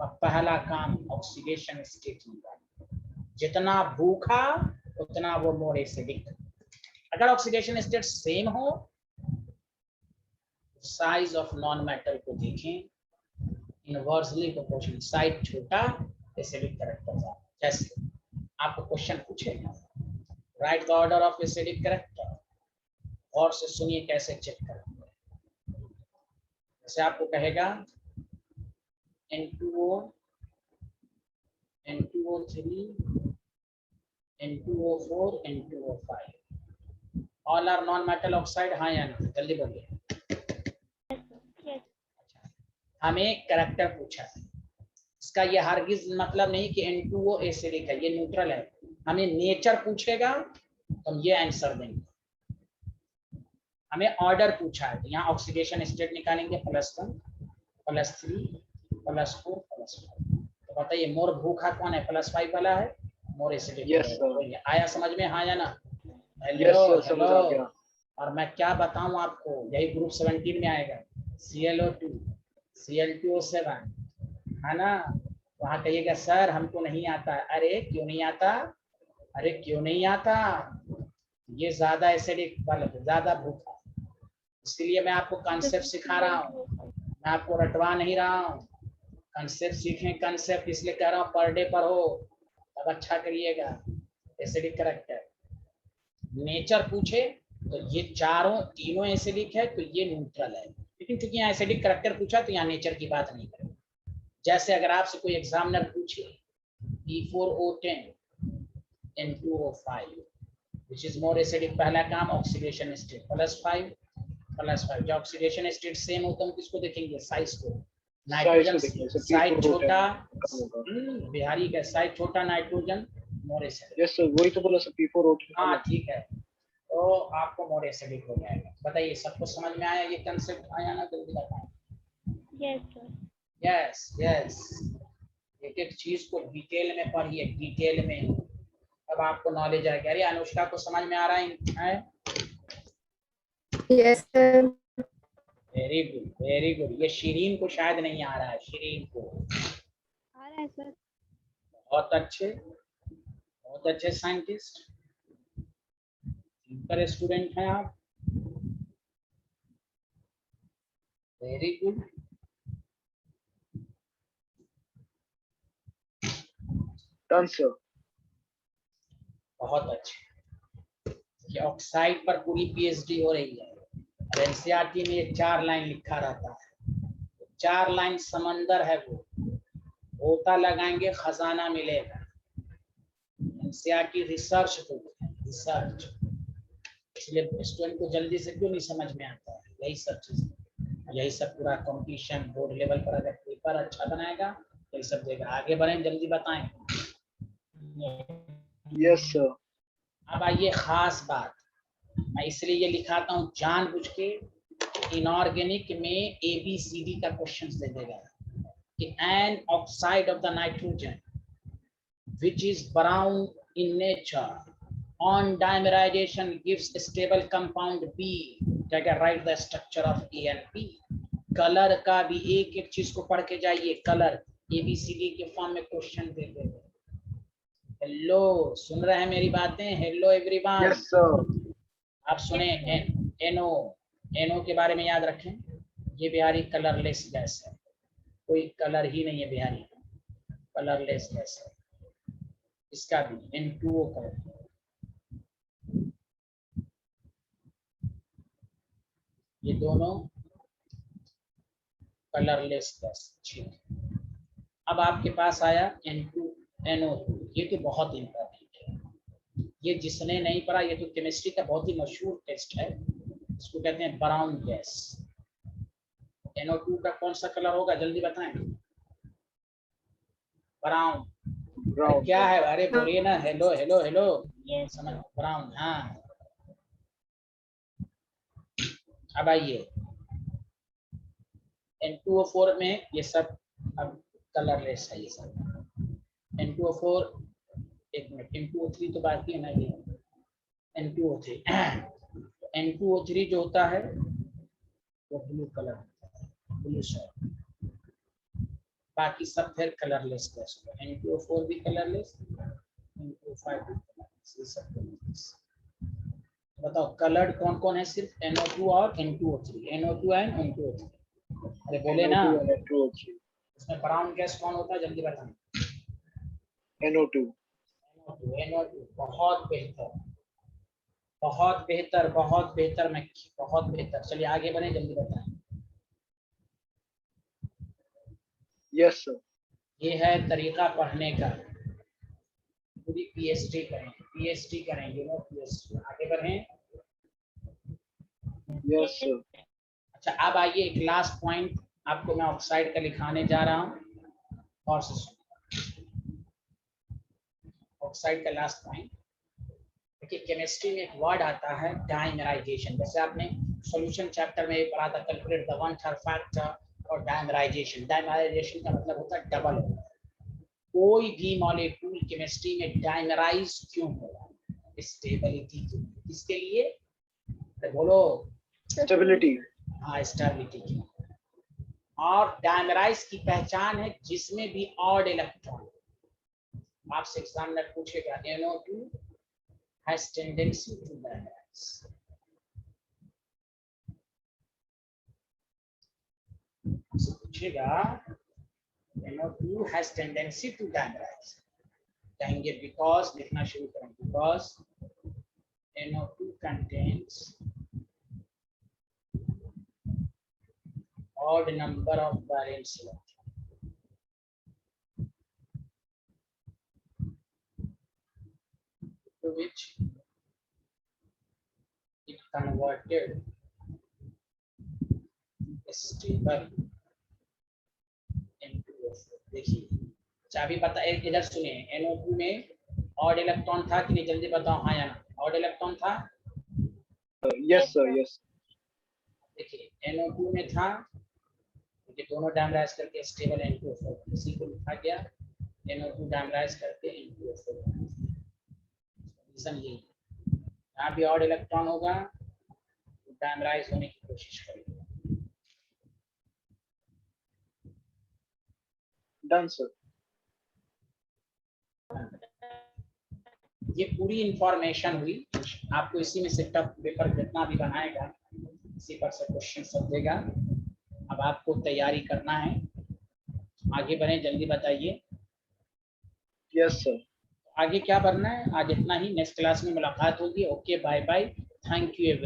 और पहला काम ऑक्सीडेशन स्टेट निकालना। जितना भूखा उतना वो मोर एसिडिक। अगर ऑक्सीडेशन स्टेट सेम हो, साइज ऑफ नॉन मेटल को देखें, इनवर्सली प्रोपोर्शनल, साइज छोटा एसिडिक करेक्टर ज्यादा। जैसे आपको क्वेश्चन पूछेगा right the order of acidic character, और से सुनिए कैसे चेक करेंगे। जैसे आपको कहेगा N2O, N2O3, N2O4, N2O5 all are non metal oxide, हाँ या ना? जल्दी बोलिए। Yes. हमें करेक्टर पूछा है, इसका ये हरगिज मतलब नहीं कि N2O एसिडिक है, ये न्यूट्रल है। हमें नेचर पूछेगा तो हम ये आंसर देंगे। हमें ऑर्डर पूछा है तो यहाँ ऑक्सीडेशन स्टेट निकालेंगे, +1, +3, +4, +5। तो बताइए मोर भूखा कौन है? +5 वाला है, मोर एसिडिक। Yes, sir. आया समझ में, हाँ या ना? Yes, हेलो sir, समझ आ हेलो। गया। और मैं क्या बताऊं आपको, यही ग्रुप 17 में आएगा, ClO2, Cl2O7, है ना? वहां कहिएगा सर हमको नहीं आता। अरे क्यों नहीं आता? अरे क्यों नहीं आता? ये ज्यादा एसिडिक वाला, ज्यादा भूखा, इसलिए मैं आपको कॉन्सेप्ट सिखा रहा हूँ, मैं आपको रटवा नहीं रहा हूँ। कॉन्सेप्ट सीखें, कॉन्सेप्ट इसलिए कह रहा हूँ, पर डे पर हो तब अच्छा करिएगा। एसिडिक करेक्टर नेचर पूछे तो ये तीनों एसिडिक है तो ये न्यूट्रल है, लेकिन क्योंकि यहाँ एसिडिक करेक्टर पूछा तो यहाँ नेचर की बात नहीं करें। जैसे अगर आपसे कोई एग्जामिनर पूछे E4O10 N2O5 which is more acidic, पहला काम ऑक्सीडेशन स्टेट +5, जब ऑक्सीडेशन स्टेट सेम हो तो हम किसको देखेंगे? साइज को। नाइट्रोजन साइज छोटा, बिहारी का साइज छोटा, nitrogen more acidic. Yes sir, वही तो बोला सर, P4O3। हाँ ठीक है, तो आपको मोर एसिडिक हो जाएगा। बताइए सबको समझ में आया ये कंसेप्ट? आया ना? जल्दी बताएं। Yes, sir. यस यस, एक एक चीज को डिटेल में पढ़िए, डिटेल में, अब आपको नॉलेज आएगा। अरे अनुष्का को समझ में आ रहा है? Yes, sir. Very good very good. ये शिरीन को शायद नहीं आ रहा है, शिरीन को। आ रहा है सर। बहुत अच्छे साइंटिस्ट, इंटर स्टूडेंट हैं आप, वेरी गुड। Done sir. बहुत अच्छे। ये ऑक्साइड पर पूरी पीएचडी हो रही है। एनसीईआरटी में ये 4 लाइन लिखा रहता है, 4 लाइन समंदर है वो, गोता लगाएंगे खजाना मिलेगा। एनसीईआरटी रिसर्च तो रिसर्च, इसलिए स्टूडेंट को जल्दी से क्यों नहीं समझ में आता है? यही सब चीज, यही सब पूरा कंपटीशन बोर्ड लेवल पर अगर पेपर अच्छा बनाएगा तो ये सब देगा। आगे बढ़ें, जल्दी बताएं। Yes sir. अब आइए खास बात, मैं इसलिए ये लिखाता हूँ जानबूझ के, इनऑर्गेनिक में ABCD का क्वेश्चन दे देगा कि an oxide of the nitrogen which is brown in nature on dimerization gives a stable compound B that write the structure of A and B। Colour का भी एक एक चीज को पढ़ के जाइए, कलर ABCD के फॉर्म में क्वेश्चन दे देगा। हेलो, सुन रहे हैं मेरी बातें? Hello everyone. Yes sir. आप सुने NO के बारे में याद रखें, ये बिहारी कलरलेस गैस है, कोई कलर ही नहीं है बिहारी, कलरलेस गैस है। इसका भी N2O का, ये दोनों कलरलेस गैस। ठीक, अब आपके पास आया N2NO2, ये तो बहुत इंपॉर्टेंट है, ये जिसने नहीं पढ़ा, ये तो केमिस्ट्री का बहुत ही मशहूर टेस्ट है, इसको कहते हैं ब्राउन गैस। NO2 का कौन सा कलर होगा? जल्दी बताएं। ब्राउन। क्या है? अरे बोलिए ना, हेलो हेलो हेलो। Yes. समझ, ब्राउन। हाँ, अब आइए N2O4 में ये सब अब कलरलेस है ये सब। N2O4 एक मिनट, N2O3 तो बाकी है ना ये, N2O3 N2O3 जो होता है वो ब्लू कलर, ब्लू शेड, बाकी सब फिर कलरलेस गैस हो। N2O4 भी कलरलेस, N2O5 भी कलरलेस, ये सब कलरलेस। बताओ कलर्ड कौन कौन है? सिर्फ NO2 और N2O3, NO2 एंड N2O3। अरे बोले ना, NO2 and N2O3. उसमें ब्राउन गैस कौन होता है? जल्दी बताएं। NO2. NO2 बहुत बेहतर, बहुत बेहतर, बहुत बेहतर, मैं बहुत बेहतर। चलिए आगे बढ़े, जल्दी बताएं। Yes sir. ये है तरीका पढ़ने का, पूरी PhD करें, PhD करेंगे ना, PhD। आगे बढ़ें। Yes sir. अच्छा अब आइए, एक लास्ट पॉइंट आपको मैं ऑक्साइड का लिखाने जा रहा हूँ, और से सुनिए। ऑक्साइड का लास्ट पॉइंट देखिए, केमिस्ट्री में एक वर्ड आता है डाइमराइजेशन। जैसे आपने सॉल्यूशन चैप्टर में पढ़ा था, calculate the one third factor और डाइमराइजेशन। डाइमराइजेशन का मतलब होता है डबल होता है। कोई भी मॉलिक्यूल केमिस्ट्री में डाइमराइज क्यों होगा? स्टेबिलिटी के लिए। किसके लिए? तो बोलो। Stability. हाँ, स्टेबिलिटी के लिए। और डाइमराइज की पहचान है जिसमें भी ऑड इलेक्ट्रॉन। आपसे एग्जाम में पूछेगा NO2 has tendency to dimerize. आपसे पूछेगा NO2 has tendency to dimerize, कहेंगे because, लिखना शुरू करें, because NO2 contains odd number of valence electrons, to which it converted stable into O4। देखिए चाबी पता, एक इधर सुनिए, NO2 में ऑड इलेक्ट्रॉन था कि नहीं? जल्दी बताओ हाँ या ना। ऑड इलेक्ट्रॉन था? Yes sir. Yes. देखिए NO2 में था, क्योंकि दोनों डाइमराइज करके स्टेबल N2O4, इसी को लिखा गया NO2 डाइमराइज करके N2O4। रीजन यही है, यहाँ भी ऑड इलेक्ट्रॉन होगा तो डाइमराइज होने की कोशिश करेगा। Done sir. ये पूरी इंफॉर्मेशन हुई, आपको इसी में से टफ पेपर जितना भी बनाएगा इसी पर से क्वेश्चन सब देगा। अब आपको तैयारी करना है, आगे बढ़े, जल्दी बताइए। Yes sir. आगे क्या करना है? आज इतना ही, नेक्स्ट क्लास में मुलाकात होगी। Okay, bye bye, thank you everyone.